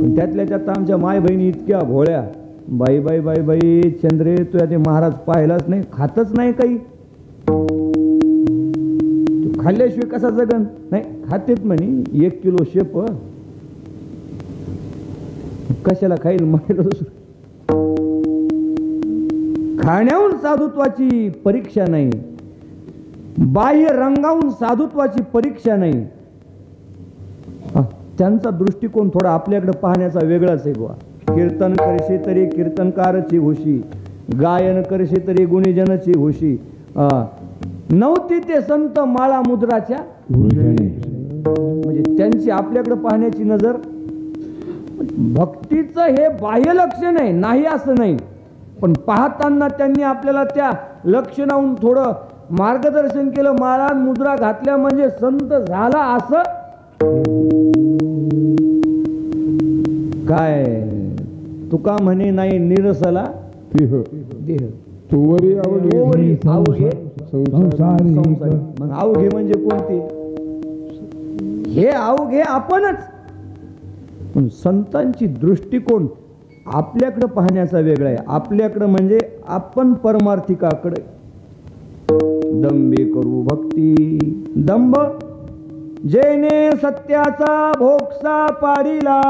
पण त्यातल्या त्यात आमच्या माय बहिणी इतक्या भोळ्या. बाई बाई बाई बाई चंद्रे, तुझ्या ते महाराज पाहिलाच नाही, खातच नाही काही. तू खाल्ल्याशिवाय कसा जगन? नाही खातेत म्हणे 1 किलो शेप. कशाला खाईल माहिती. खाण्याहून साधुत्वाची परीक्षा नाही, बाह्य रंगाहून साधुत्वाची परीक्षा नाही. त्यांचा दृष्टिकोन थोडा आपल्याकडे पाहण्याचा वेगळाच आहे बुवा. कीर्तन करशे तरी कीर्तनकारची होशी, गायन करशे तरी गुणीजनची होशी. नव्हती ते संत माळा मुद्राच्या, म्हणजे त्यांची आपल्याकडे पाहण्याची नजर. भक्तीचं हे बाह्य लक्षण आहे, नाही असं नाही, पण पाहताना त्यांनी आपल्याला त्या लक्षणाहून थोडं मार्गदर्शन केलं. माळा मुद्रा घातल्या म्हणजे संत झाला असं काय? तुका म्हणे नाही निरसला
देह
देह,
तोवरी आवडे
ओवरी अवघे
संसारी.
संसारी. मग अवघे म्हणजे कोणते? हे अवघे आपणच. पण संतांची दृष्टिकोन आपल्याकडे पाहण्याचा वेगळा आहे. आपल्याकडे म्हणजे आपण परमार्थिकाकडे. दंबे करू भक्ती दंभ, जेने सत्याचा भोगसा पाडिला.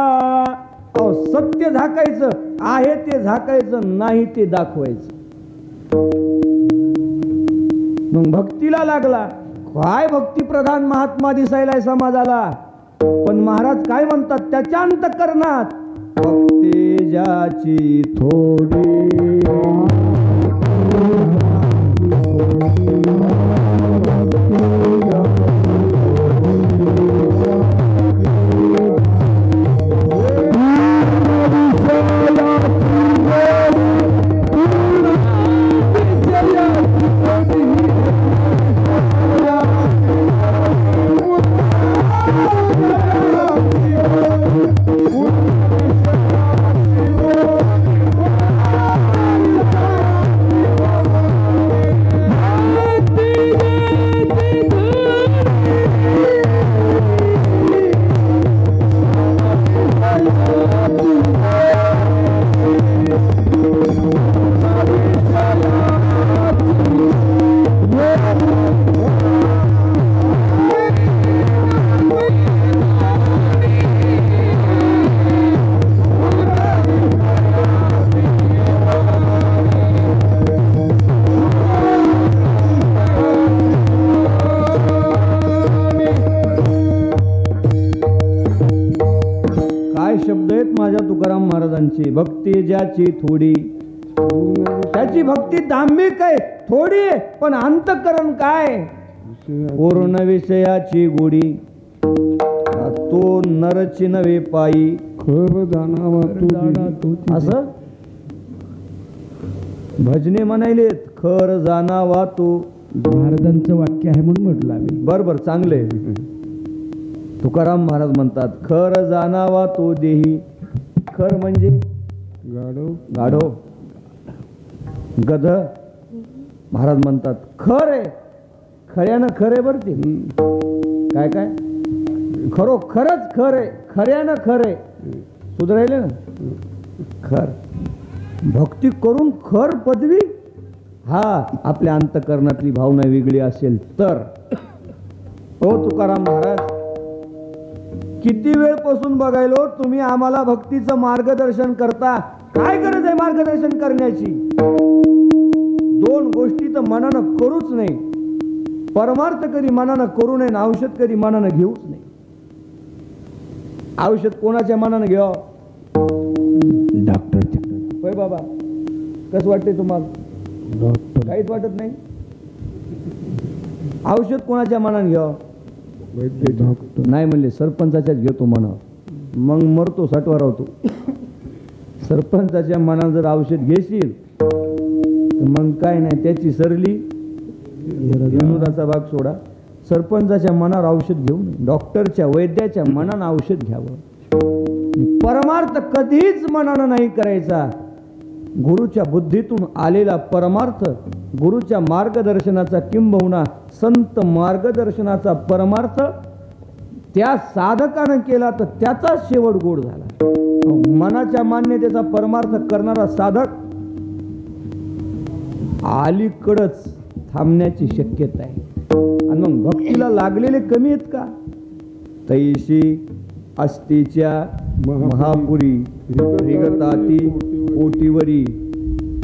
सत्य झाकायचं, आहे ते झाकायचं, नाही ते दाखवायचं. मग भक्तीला लागला. काय भक्तिप्रधान महात्मा दिसायलाय समाजाला. पण महाराज काय म्हणतात त्याच्या अंतःकरणात? भक्ती ज्याची थोडी तुकाराम महाराजांची. भक्ती ज्याची थोडी, त्याची भक्ती धांबिक आहे, थोडी आहे, पण अंतःकरण काय? पूर्ण विषयाची गोडी. तो नरची नवे पायी
खर जाणावा तू.
असं भजने म्हणायलेत, खर जाणावा तू.
महाराजांचं वाक्य आहे म्हणून म्हटलं आम्ही.
बरोबर, चांगले. तुकाराम महाराज म्हणतात, खर जाणावा तो देही. खर म्हणजे गाढव, गध. महाराज म्हणतात खर आहे, खऱ्यानं खरे बर ते. काय काय खरंच खर आहे, खऱ्यानं खरे. सुधरायले ना. खर भक्ती करून खर पदवी. हा आपल्या अंतःकरणातली भावना वेगळी असेल तर. ओ तुकाराम महाराज, किती वेळपासून बघायलो तुम्ही आम्हाला भक्तीचं मार्गदर्शन करता. काय गरज आहे मार्गदर्शन करण्याची? 2 गोष्टी तर मनानं करूच नाही. परमार्थ कधी मनानं करू नये, औषध कधी मनानं घेऊच नाही. औषध कोणाच्या मनानं घ्यावं?
डॉक्टर.
होय बाबा, कसं वाटते तुम्हाला?
डॉक्टर.
काहीच वाटत नाही. औषध कोणाच्या मनानं घ्यावं?
डॉक्टर
नाही म्हणले सरपंचाच्याच घेतो म्हणा. मग मरतो, 60 राहतो. सरपंचाच्या मनात जर औषध घेशील तर मग काय नाही, त्याची सरली विनोदाचा भाग सोडा. सरपंचाच्या मनावर औषध घेऊ नये, डॉक्टरच्या वैद्याच्या मनानं औषध घ्यावं. परमार्थ कधीच मनानं नाही करायचा. गुरुच्या बुद्धीतून आलेला परमार्थ, गुरुच्या मार्गदर्शनाचा किंबहुना संत मार्गदर्शनाचा परमार्थ त्या साधकानं केला तर त्याचा शेवट गोड झाला. मनाच्या मान्यतेचा परमार्थ करणारा साधक अलीकडच थांबण्याची शक्यता आहे. आणि मग भक्तीला लागलेले कमी आहेत का? तैशी अस्तीच्या महापुरी रिगताती पोटीवरी.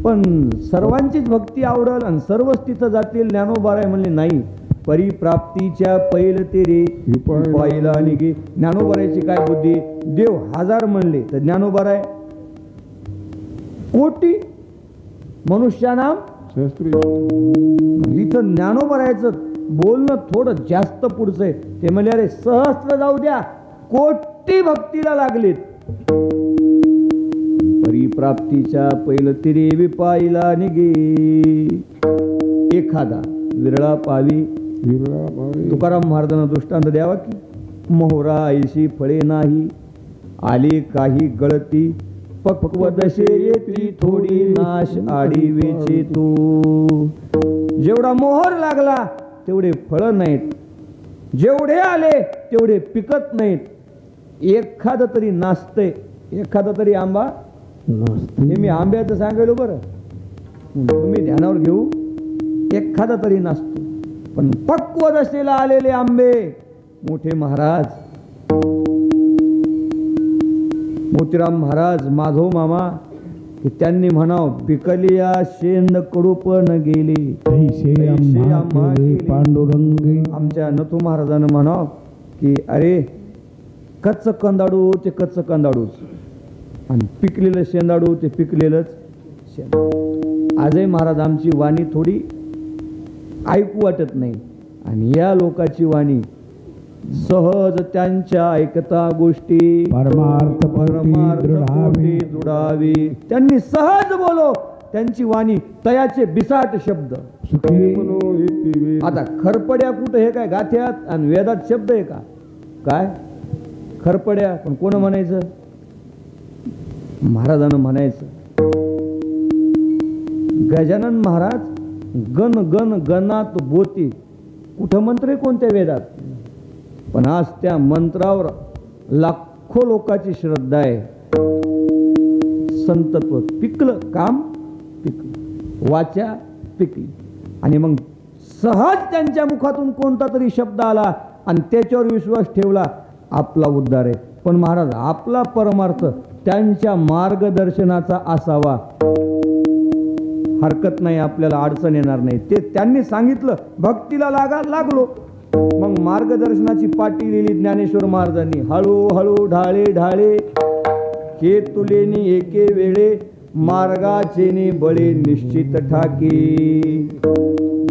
पण सर्वांचीच भक्ती आवडल आणि सर्वच तिथं जातील. ज्ञानोबाराय म्हणले नाही, परिप्राप्तीच्या पैल तेरे पाहिला आणि गे. ज्ञानोबारायची काय बुद्धी? देव 1000 म्हणले तर ज्ञानोबाराय कोटी मनुष्यानाम
शास्त्री.
इथं ज्ञानोबारायचं बोलणं थोडं जास्त पुढचं आहे. ते म्हणले अरे सहस्त्र जाऊ द्या, कोटी भक्तीला लागलेत. परिप्राप्तीच्या पहिलं तिरे विपाईला निगे. एखादा विरळा पावी. तुकाराम महाराजांना दृष्टांत द्यावा की मोहरा ऐशी फळे नाही, आली काही गळती, पक्व दशे येती थोडी, नाश आडी वेचे तू. जेवढा मोहर लागला तेवढे फळं नाहीत, जेवढे आले तेवढे पिकत नाहीत. एखादं तरी नाचतंय, एखादा तरी आंबा हे मी आंब्याचं सांगायलो बरं, तुम्ही ध्यानावर घेऊ. एखादा तरी नाचतो. पण पक्व दशेला आलेले आंबे मोठे महाराज, मोतीराम महाराज, माधव मामा, की त्यांनी म्हणाव पिकलिया शेंद कडूपण गेली
पांडुरंग.
आमच्या नथू महाराजांना म्हणाव की अरे कच्च कंदाडू ते कच्च कंदाडूच, आणि पिकलेलं शेंदाडू ते पिकलेलंच शेंदाडू. आजही महाराज आमची वाणी थोडी ऐकू वाटत नाही, आणि या लोकाची वाणी सहज त्यांच्या ऐकता गोष्टी
परमार्थ
पोटी जुडावी. त्यांनी सहज बोलो, त्यांची वाणी तयाचे बिसाट शब्द. आता खरपड्या कुठं हे काय गाथ्यात आणि वेदात शब्द आहे का? काय खरपड्या? पण कोण म्हणायचं? महाराजांना म्हणायचं. गजानन महाराज गण गण गणात बोती. कुठं मंत्र आहे कोणत्या वेदात? पण आज त्या मंत्रावर लाखो लोकांची श्रद्धा आहे. संतत्व पिकलं, काम पिकलं, वाचा पिकली, आणि मग सहज त्यांच्या मुखातून कोणता तरी शब्द आला आणि त्याच्यावर विश्वास ठेवला, आपला उद्धार आहे. पण महाराज आपला परमार्थ त्यांच्या मार्गदर्शनाचा असावा. हरकत नाही, आपल्याला अडचण येणार नाही. ते त्यांनी सांगितलं, भक्तीला लागलो. मग मार्गदर्शनाची पाटी लिहिली ज्ञानेश्वर महाराजांनी. हळूहळू ढाळे ढाळे के तुलेनी एके वेळे, मार्गाचेने बळे निश्चित ठाके.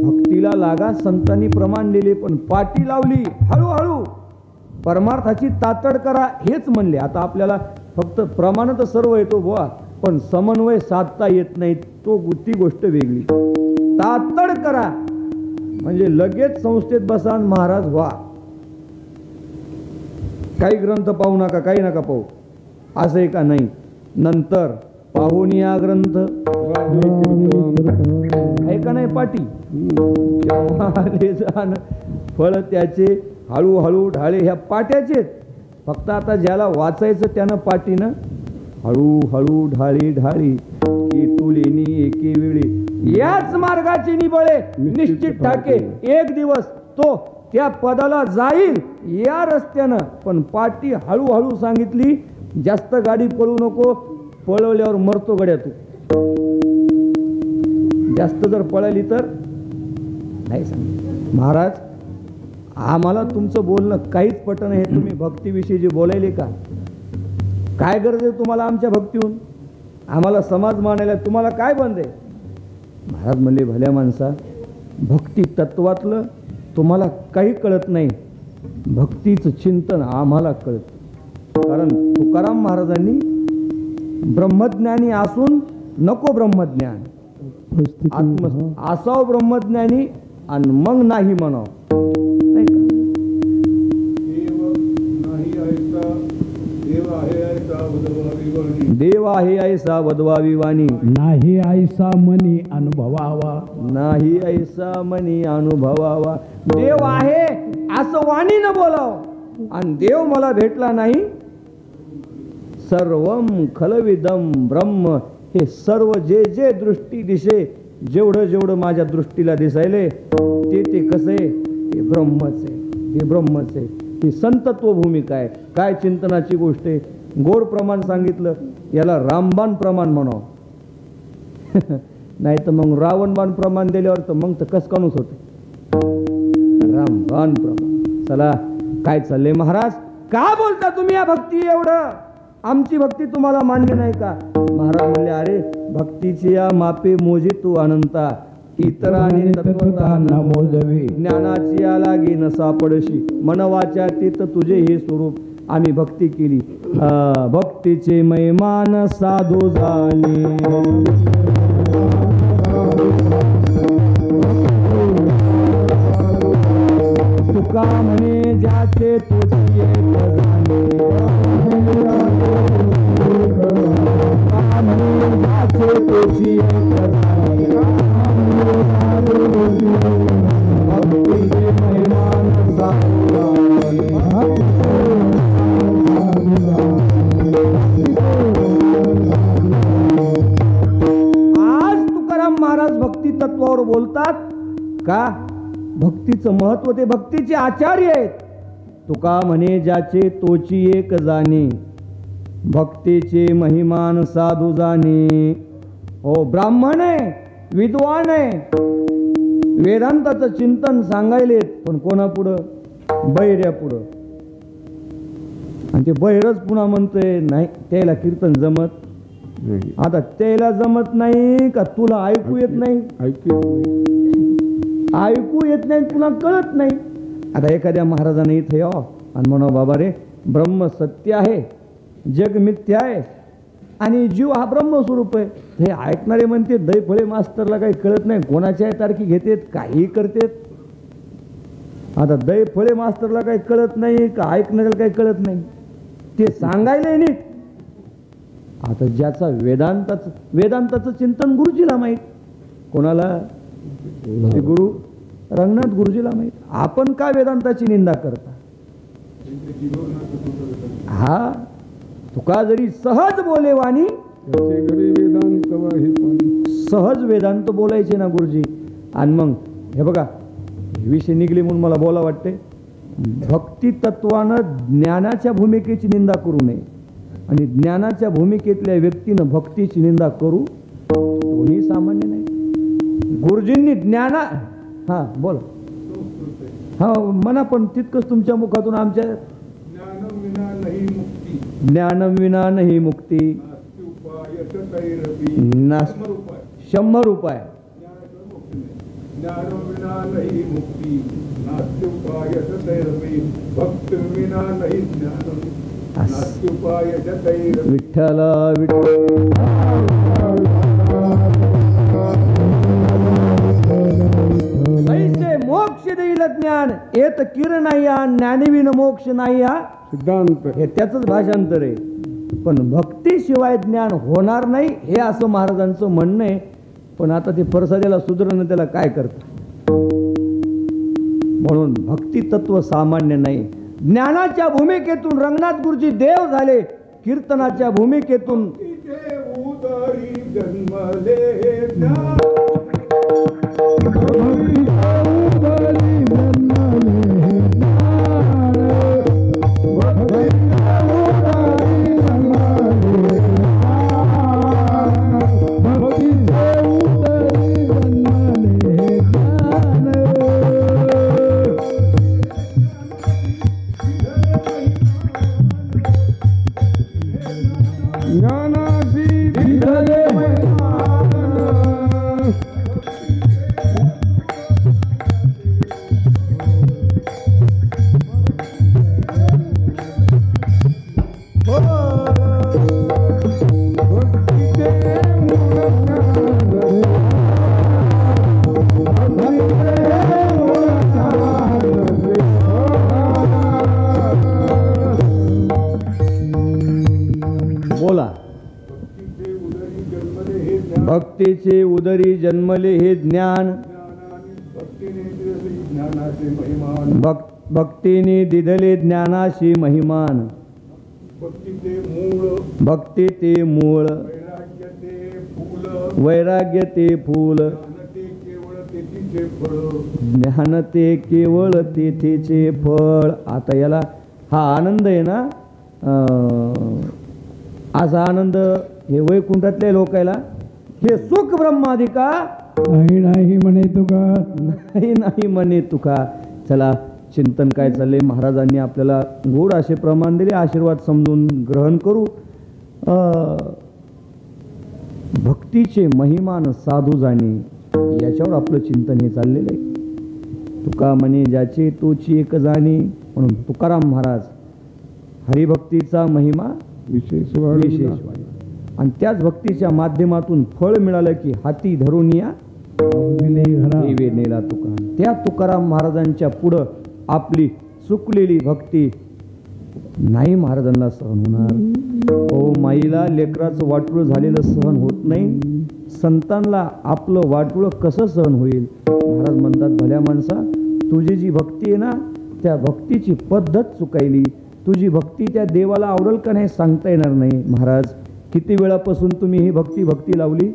भक्तीला लागा संतांनी प्रमाण दिले, पण पाटी लावली हळूहळू. परमार्थाची तातड करा हेच म्हणले. आता आपल्याला फक्त प्रमाण तर सर्व येतो बुवा, पण समन्वय साधता येत नाही, ती गोष्ट वेगळी. तातड करा म्हणजे लगेच संस्थेत बसा आणि महाराज व्हा. काही ग्रंथ पाहू नका, काही नका पाहू, असं आहे का? नाही. नंतर पाहून या ग्रंथ आहे का नाही पाठी, फळ त्याचे हळूहळू ढाळे ह्या पाट्याचे. फक्त आता ज्याला वाचायचं त्यानं पाटीनं हळूहळू ढाळी ढाळी की तुलेनी एके वेळी, याच मार्गाची निबळे निश्चित ठाके. एक दिवस तो त्या पदाला जाईल या रस्त्यानं. पण पाटी हळूहळू सांगितली. जास्त गाडी पळू नको, पळवल्यावर मरतो गड्या तू. जास्त जर पळाली तर नाही सांग. महाराज आम्हाला तुमचं बोलणं काहीच पटन. हे तुम्ही भक्तीविषयी जे बोलायले का, काय गरज आहे तुम्हाला आमच्या भक्तीहून? आम्हाला समाज मानायला तुम्हाला काय बंद आहे? महाराज म्हणले, भल्या माणसा, भक्ती तत्वातलं तुम्हाला काही कळत नाही, भक्तीचं चिंतन आम्हाला कळत. कारण तुकाराम महाराजांनी ब्रह्मज्ञानी असून नको ब्रह्मज्ञान, आत्म असाव ब्रह्मज्ञानी आणि मग नाही म्हणाव, नाही का? देव आहे ऐसा वदवावी वाणी,
नाही ऐसा मनी अनुभवावा,
नाही ऐसा मनी अनुभवावा. देव आहे असं वाणीनं बोलाव आणि देव मला भेटला नाही. सर्वम खलविदम ब्रह्म, हे सर्व जे जे दृष्टी दिसे, जेवढं जेवढं माझ्या दृष्टीला दिसायले ते कसं आहे, ते ब्रह्मच आहे, ते ब्रह्मच आहे. ही संतत्व भूमिका आहे. काय चिंतनाची गोष्ट आहे. गोड प्रमाण सांगितलं, याला रामबाण प्रमाण म्हणावं. नाही तर मग रावणबाण प्रमाण दिल्यावर तर मग तर कसकानूच होते. रामबाण प्रमाण. चला काय चाललंय महाराज, का बोलता तुम्ही या भक्ती एवढं? आमची भक्ती तुम्हाला मान्य नाही का? महाराज म्हणले, अरे भक्तीची या मापे मोजी तू अनंता, इतरांनी तत्वता
न मोजवे,
ज्ञानाची या लागी न सापडशी, मनवाच्या तीत तुझे हे स्वरूप. आम्ही भक्ती केली, भक्तीचे महिमान साधू जाणे. तुका म्हणे ज्याचे तुझी एक जाणे, तुका म्हणे ज्याचे तुझी एक जाणे, भक्तीचे महिमान साधू जाणे. आज तुकाराम महाराज भक्ती तत्वावर बोलतात का? भक्तीचं महत्व, ते भक्तीचे आचार्य आहेत. तुका म्हणे ज्याचे तोची एक जाणे, भक्तीचे महिमान साधू जाणे. हो, ब्राह्मण आहे, विद्वान आहे, वेदांताचं चिंतन सांगायलेत, पण कोणापुढं? बैऱ्यापुढं. आणि ते बैरच पुन्हा म्हणतोय नाही त्याला कीर्तन जमत. आता त्याला जमत नाही का तुला ऐकू येत नाही? ऐकू येत नाही, तुला कळत नाही. आता एखाद्या महाराजाने इथे यावं आणि म्हणा, बाबा रे ब्रह्म सत्य आहे, जग मिथ्या आहे आणि जीव हा ब्रह्मस्वरूप आहे. हे ऐकणारे म्हणते दैफळे मास्तरला काही कळत नाही, कोणाच्या तारखी घेतेत, काही करतेत. आता दैफळे मास्तरला काही कळत नाही का ऐकणाऱ्याला काही कळत नाही, ते सांगायला नीट. आता ज्याचा वेदांताचं चिंतन गुरुजीला माहीत. कोणाला? ते गुरु रंगनाथ गुरुजीला माहीत. आपण का वेदांताची निंदा करता? हा, तुका जरी सहज बोले वाणी, सहज वेदांत बोलायचे ना गुरुजी. आणि मग हे बघा, विषय निघले म्हणून मला बोला वाटते. भक्ती तत्वानं ज्ञानाच्या भूमिकेची निंदा करू नये आणि ज्ञानाच्या भूमिकेतल्या व्यक्तीनं भक्तीची निंदा करू, दोन्ही सामान्य नाही. गुरुजींनी ज्ञाना हा बोल हा म्हणा, पण तितकंच तुमच्या मुखातून आमच्या ज्ञानम विना नाही मुक्ती. 100 रुपये. विठ्ठल ऐसे मोक्ष देईल ज्ञान, येत किरण या ज्ञानविन मोक्ष नाही. हा
सिद्धांत
हे त्याचंच भाषांतर आहे. पण भक्तीशिवाय ज्ञान होणार नाही हे असं महाराजांचं म्हणणं आहे. पण आता ते परसाद्याला सुधरणं त्याला काय करतं. म्हणून भक्ती तत्व सामान्य नाही. ज्ञानाच्या भूमिकेतून रंगनाथ गुरुजी देव झाले, कीर्तनाच्या भूमिकेतून बोला. भक्तीचे उदरी जन्मले हे ज्ञान, भक्तीने दिधले ज्ञानाशी महिमान, भक्ती ते मूळ, वैराग्य ते फूल, ज्ञान ते केवळ तेथेचे फळ. आता याला हा आनंद आहे ना, असा आनंद हे वैकुंठातल्या लोकायला हे सुख ब्रह्मादिका
नाही नाही म्हणे तुका.
नाही नाही म्हणे तुका. चला चिंतन काय चाललंय, महाराजांनी आपल्याला गोड असे प्रमाण दिले, आशीर्वाद समजून ग्रहण करू. भक्तीचे महिमान साधू जाणे, याच्यावर आपलं चिंतन हे चाललेलं आहे. तुका म्हणे ज्याचे तोची एक जाणे, म्हणून तुकाराम महाराज हरिभक्तीचा महिमा
विशेष
विशेष आणि त्याच भक्तीच्या माध्यमातून फळ मिळालं की हाती धरून या देवे नेला तुका. त्या तुकाराम महाराजांच्या पुढं आपली चुकलेली भक्ती नाही महाराजांना सहन होणार. ओ माईला लेकराचं वाटुळ झालेलं सहन होत नाही, संतांना आपलं वाटुळ कसं सहन होईल. महाराज म्हणतात भल्या माणसा, तुझी जी भक्ती आहे ना, त्या भक्तीची पद्धत चुकायली. तुझी भक्ती त्या देवाला आवडेल का नाही सांगता येणार नाही. महाराज किती वेळापासून तुम्ही ही भक्ती लावली,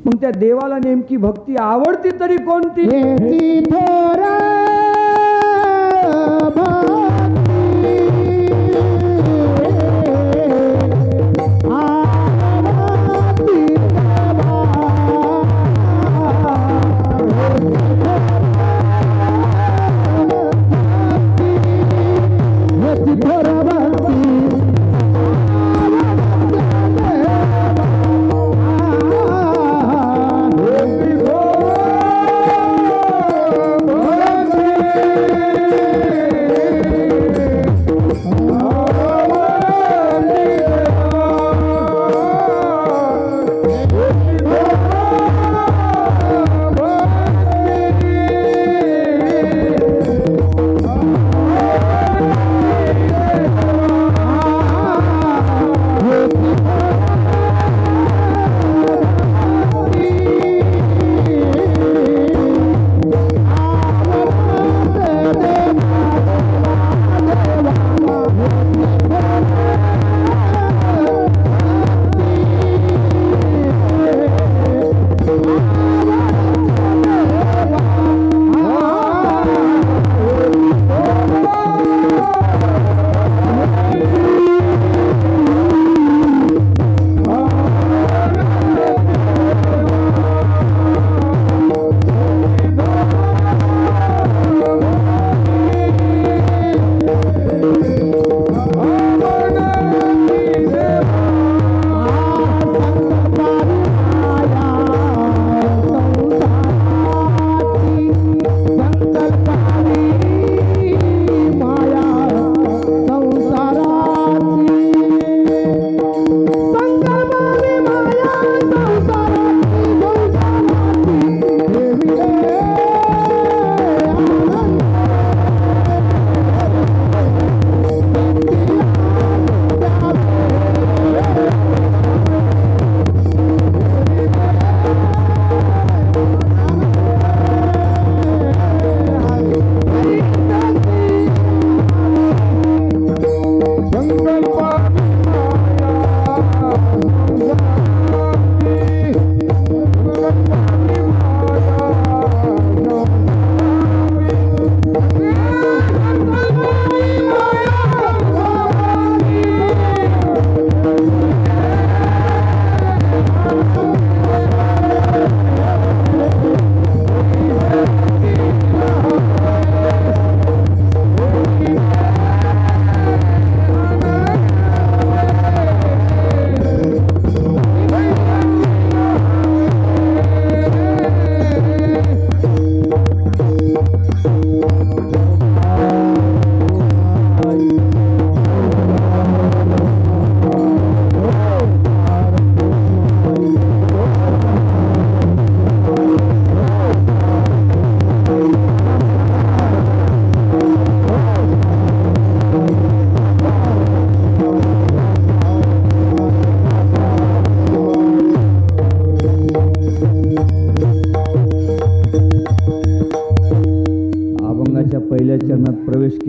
मग त्या देवाला नेमकी भक्ती आवडती तरी कोणती.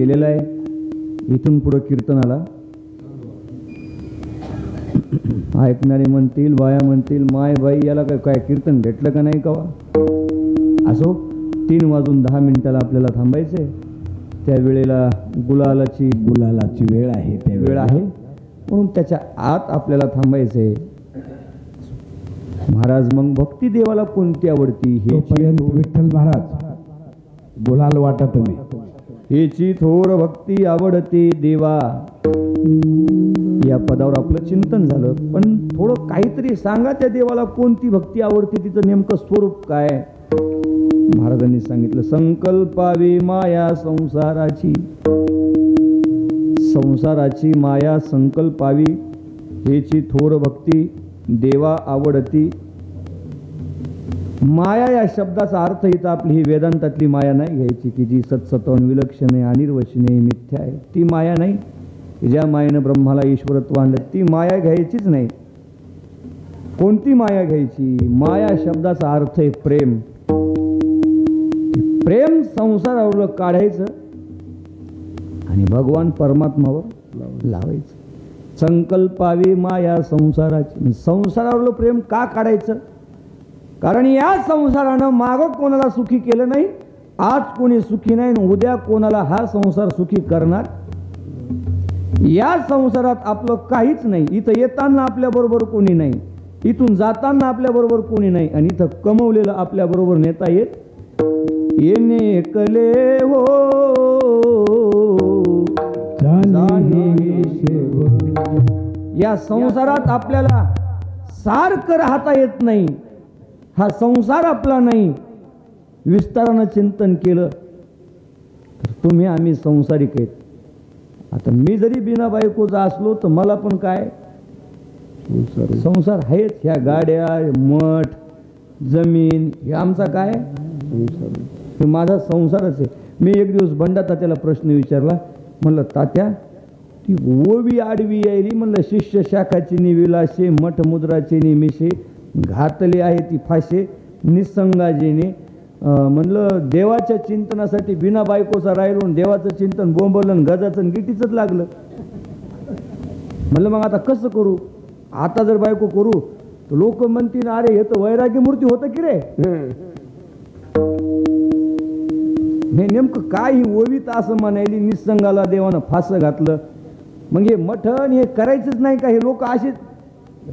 केलेलं आहे. इथून पुढं कीर्तनाला ऐकणारे म्हणतील, बाया म्हणतील, माय बाई याला काय कीर्तन भेटलं का नाही कवा. असो, 3:10 आपल्याला थांबायचंय. त्या वेळेला गुलालाची
वेळ आहे, त्या
वेळ आहे, म्हणून त्याच्या आत आपल्याला थांबायचंय. महाराज, मग भक्ती देवाला कोणती आवडती
तोपर्यंत विठ्ठल महाराज बोलाल वाटा तुम्ही.
हेची थोर भक्ती आवडते देवा, या पदावर आपलं चिंतन झालं. पण थोडं काहीतरी सांगा, त्या देवाला कोणती भक्ती आवडते, तिचं नेमकं स्वरूप काय. महाराजांनी सांगितलं, संकल्पावी माया संसाराची, संसाराची माया संकल्पावी, हेची थोर भक्ती देवा आवडती. माया या शब्दाचा अर्थ इथं आपली ही वेदांतातली माया नाही घ्यायची, की जी सत्सत्वन विलक्षण आहे, अनिर्वचनीय, मिथ्या आहे. ती माया नाही. ज्या मायेनं ब्रह्माला ईश्वरत्व आणलं, ती माया घ्यायचीच नाही. कोणती माया घ्यायची. माया शब्दाचा अर्थ आहे प्रेम. प्रेम संसारावर काढायचं आणि भगवान परमात्मावर लावायचं. संकल्पावी माया संसाराची. संसारावरलं प्रेम का काढायचं. कारण या संसारानं मागं कोणाला सुखी केलं नाही, आज कोणी सुखी नाही, उद्या कोणाला हा संसार सुखी करणार. या संसारात आपलं काहीच नाही. इथं येताना आपल्याबरोबर कोणी नाही, इथून जाताना आपल्याबरोबर कोणी नाही, आणि इथं कमवलेलं आपल्याबरोबर नेता येत येणे कले हो या संसारात आपल्याला सारखं राहता येत नाही. हा संसार आपला नाही. विस्तारानं चिंतन केलं तर तुम्ही आम्ही संसारिक आहेत. आता मी जरी बिना बायकोचा असलो तर मला पण काय संसार आहेच. ह्या गाड्या, मठ, जमीन, हे आमचा काय हे माझा संसारच आहे. मी एक दिवस बंडा तात्याला प्रश्न विचारला. म्हणलं, तात्या, ती ओवी आडवी यायली, म्हणलं, शिष्य शाखाची निविलाशे, मठ मुद्राचे निमिषे, घातले आहे ती फाशे निसंगाजीने. म्हणलं, देवाच्या चिंतनासाठी बिना बायकोचा राहिलो, देवाचं चिंतन बोंबवलं, गजाचं गिटीचंच लागलं. म्हणलं, मग आता कसं करू. आता जर बायको करू तर लोक म्हणतील, अरे हे तर वैराग्य मूर्ती होतं की रे. हे नेमकं काय ही ओवीत असं म्हणायली, निसंगाला देवानं फासं घातलं. मग हे मठण हे करायचंच नाही का. हे लोक असेच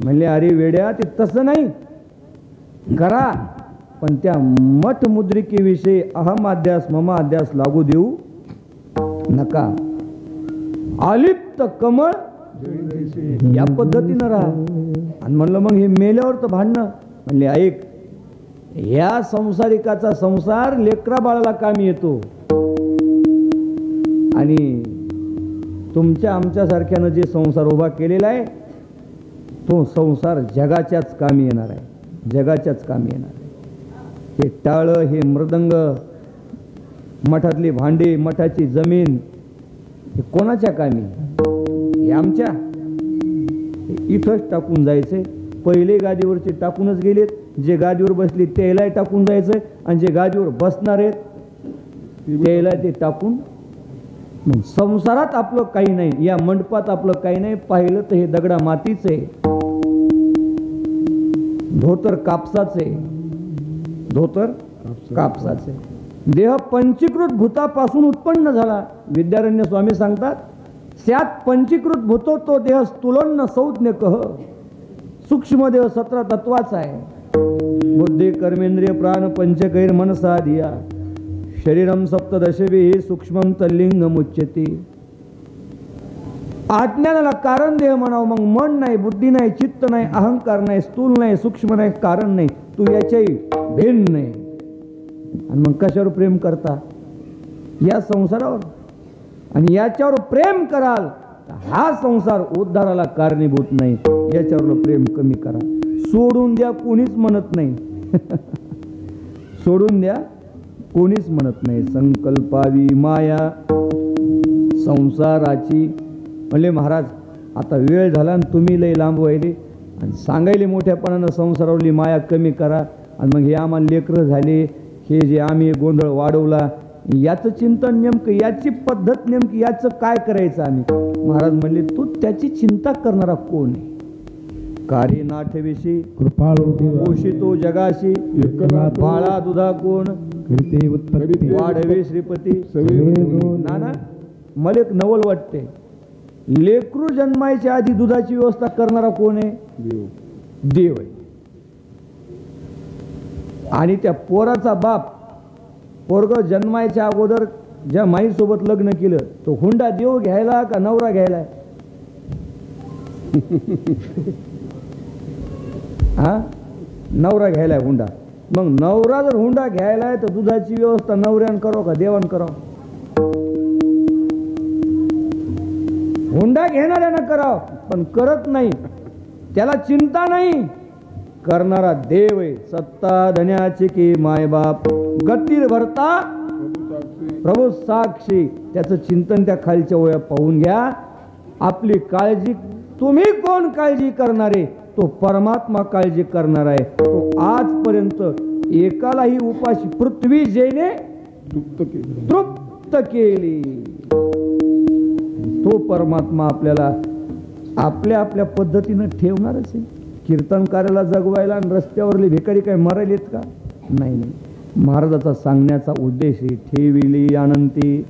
म्हणले, अरे वेड्या, ते तसं नाही, करा, पण त्या मठ मुद्रिकेविषयी अहमाध्यास ममाध्यास लागू देऊ नका. आलिप्त कमळ या पद्धतीनं राहा. आणि म्हणलं, मग हे मेल्यावर तर भांडणं. म्हणले, ऐक, या संसारिकाचा संसार लेकरा बाळाला कामी येतो, आणि तुमच्या आमच्यासारख्यानं जे संसार उभा केलेला आहे तो संसार जगाच्याच कामी येणार आहे. जगाच्याच कामी येणार आहे. हे टाळं, हे मृदंग, मठातली भांडी, मठाची जमीन, हे कोणाच्या कामी. हे आमच्या. इथंच टाकून जायचंय. पहिले गादीवरचे टाकूनच गेलेत. जे गादीवर बसले त्याला टाकून जायचंय, आणि जे गादीवर बसणार आहेत त्याला ते टाकून. मग संसारात आपलं काही नाही, या मंडपात आपलं काही नाही. पाहिलं तर हे दगडा मातीचे, धोतर कापसाचे, धोतर कापसाचे. देह पंचीकृत भूतापासून उत्पन्न झाला. विद्यारण्य स्वामी सांगतात, स्यात पंचीकृत भूतो तो देह स्थूलन्न संज्ञ कह. सूक्ष्म देह 17 तत्वाचा आहे. बुद्धी कर्मेंद्रिय प्राण पंचकैर मनसा धिया शरीरम सप्तदशभिः सूक्ष्मं तल्लिंगम उच्यते. अज्ञानाला कारण देह म्हणावं. मग मन नाही, बुद्धी नाही, चित्त नाही, अहंकार नाही, स्थूल नाही, सूक्ष्म नाही, कारण नाही. तू याच्याही भिन्न नाही. आणि मग कशावर प्रेम करता. या संसारावर. आणि याच्यावर प्रेम कराल हा संसार उद्धाराला कारणीभूत नाही. याच्यावर प्रेम कमी करा. सोडून द्या कोणीच म्हणत नाही. सोडून द्या कोणीच म्हणत नाही. संकल्पावी माया संसाराची. म्हणले, महाराज, आता वेळ झाला आणि तुम्ही लय लांब व्हायले आणि सांगायले मोठ्यापणानं संसारावरली माया कमी करा. आणि मग हे आम्हाला लेकरं झाले, हे जे आम्ही गोंधळ वाढवला, याचं चिंतन नेमकं, याची पद्धत नेमकी, याचं काय करायचं आम्ही. महाराज म्हणले तू त्याची चिंता करणारा कोण आहे. कार्य नाठविषयी
कृपाळू देवा
पोषितो जगाशी
एकनाथ
बाळा दुधा कोण
करीते उत्पत्ती
वाढवे श्रीपती.
सवे
नाना मला एक नवल वाटते, लेकरू जन्मायच्या आधी दुधाची व्यवस्था करणारा कोण आहे.
देव
देव आहे. आणि त्या पोराचा बाप पोरग जन्मायच्या अगोदर ज्या माईसोबत लग्न केलं तो हुंडा देव घ्यायला का नवरा घ्यायला. हा नवरा घ्यायलाय हुंडा. मग नवरा जर हुंडा घ्यायलाय तर दुधाची व्यवस्था नवऱ्यानं करावं का देवान करावं. हुंडा घेणाऱ्यानं करावं पण करत नाही, त्याला चिंता नाही. करणारा देव आहे. सत्ता धन्याची की मायबाप गतीर भरता प्रभू साक्षी. त्याचं चिंतन त्या खालच्या ओळ्या पाहून घ्या. आपली काळजी तुम्ही कोण काळजी करणारे, तो परमात्मा काळजी करणार आहे. तो आजपर्यंत एकालाही उपाशी पृथ्वी जेने तृप्त केली. तो परमात्मा आपल्याला आपल्या आपल्या पद्धतीनं ठेवणारच आहे. कीर्तनकार्याला जगवायला आणि रस्त्यावरले भिकारी काय मरायलेत का. नाही नाही. महाराजाचा सांगण्याचा उद्देश आहे ठेविली अनंती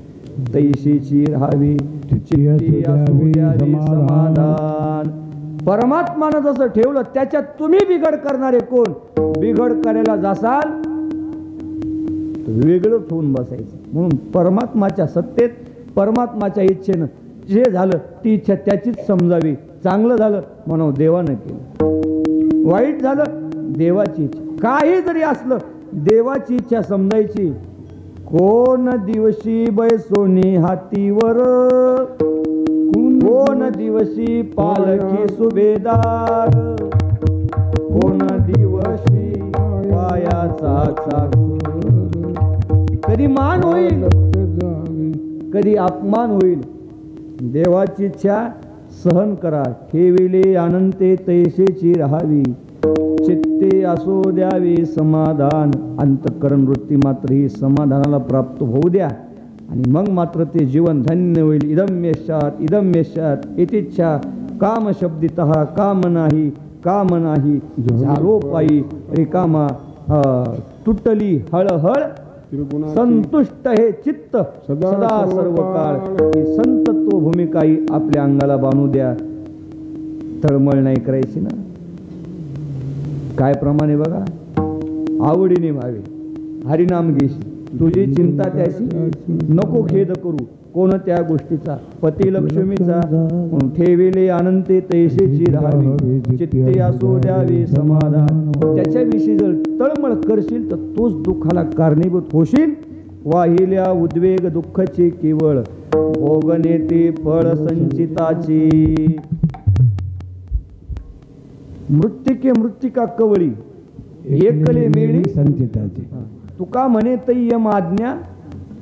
तैशीची राहावी चित्ती असू द्यावी समाधान. परमात्मानं जसं ठेवलं त्याच्यात तुम्ही बिघड करणारे कोण. बिघड करायला जासाल तर वेगळंच होऊन बसायचं. म्हणून परमात्माच्या सत्तेत परमात्माच्या इच्छेनं जे झालं ती इच्छा त्याचीच समजावी. चांगलं झालं म्हणावं देवानं केलं, वाईट झालं देवाची इच्छा. काही जरी असलं देवाची इच्छा समजायची. कोण दिवशी बैसोनी हातीवर कोण दिवशी पालखी सुभेदार कोण दिवशी पायाचा चाकर. कधी मान होईल कधी अपमान होईल. देवाची इच्छा सहन करा. ठेविले अनंते तैसेची राहावी चित्ते असो द्यावी समाधान. अंतःकरण वृत्ती मात्र ही समाधानाला प्राप्त होऊ द्या आणि मग मात्र ते जीवन धन्य होईल. इदम यशात इतिच्छा काम शब्दितः काम नाही झालो पायी रिकामा तुटली हळहळ संतुष्ट हे चित्त सदा सर्व काळ. ही संतत्व भूमिकाही आपल्या अंगाला बांधू द्या. तळमळ नाही करायची ना. काय प्रमाणे बघा आवडीने व्हावे हरिनाम घेशी तुझी चिंता त्याशी नको खेद करू कोणत्या गोष्टीचा. पती लक्ष्मीचा म्हणून ठेविले अनंते तैसेची राहावी चित्ते असो द्यावे समाधान. त्याच्याविषयी जर तळमळ करशील तर तोच दुःखाला कारणीभूत होशील. वाहिल्या उद्वेग दुःखाची केवळ भोगने ते फळ संचिताची. मृत्तिके मृत्तिका कवळी एकले मेळी
संचिताची.
तुका म्हणे तै यम आज्ञा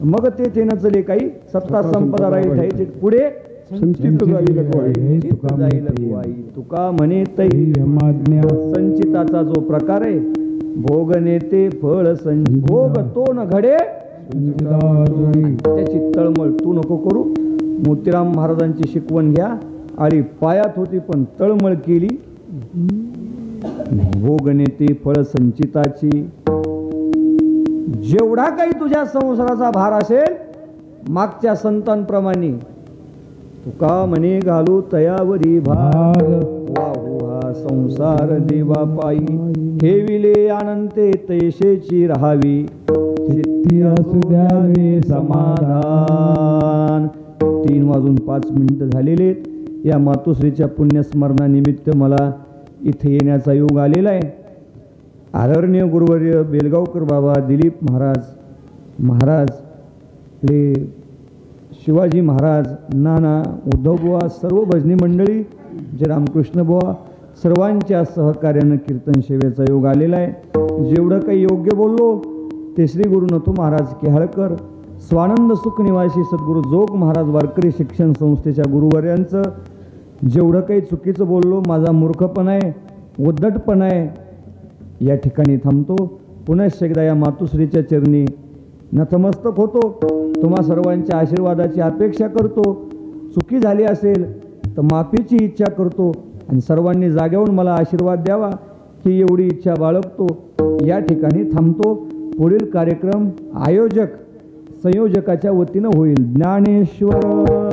मग ते नचले काही सत्ता संपदा राहील पुढे
संचित जाईल
लगवाई. तुका म्हणे तै
यमाज्ञा
संचिताचा जो प्रकार आहे भोग नेते फळ भोग तो न घडे त्याची तळमळ तू नको करू. मोतीराम महाराजांची शिकवण घ्या. आळी पायात होती पण तळमळ केली. भोग नेते फळ संचिताची. जेवढा काही तुझ्या संसाराचा भार असेल मागच्या संतांप्रमाणे तुका म्हणे घालू तयावरी भार वाहू हा संसार देवा पायी ठेविले अनंते तैसेची राहावी चित्ती असू द्यावे समाधान. 3:05 झालेले. या मातोश्रीच्या पुण्यस्मरणानिमित्त मला इथे येण्याचा योग आलेला आहे. आदरणीय गुरुवर्य बेलगावकर बाबा दिलीप महाराज ले शिवाजी महाराज नाना उद्धवबुवा सर्व भजनी मंडळी जे रामकृष्ण बुवा सर्वांच्या सहकार्यानं कीर्तन सेवेचा योग आलेला आहे. जेवढं काही योग्य बोललो ते श्री गुरु नथू महाराज केहाळकर स्वानंद सुख निवासी सद्गुरू जोग महाराज वारकरी शिक्षण संस्थेच्या गुरुवर्यांचं. जेवढं काही चुकीचं बोललो माझा मूर्खपणा आहे उद्धटपणा आहे. या ठिकाणी थांबतो. पुन्हा एकदा या मातुश्रीच्या चरणी नतमस्तक होतो. तुम्हा सर्वांच्या आशीर्वादाची अपेक्षा करतो. चुकी झाली असेल तर माफीची इच्छा करतो आणि सर्वांनी जाग्यावरून मला आशीर्वाद द्यावा ही एवढी इच्छा बाळगतो. या ठिकाणी थांबतो. पुढील कार्यक्रम आयोजक संयोजकाच्या वतीनं होईल. ज्ञानेश्वर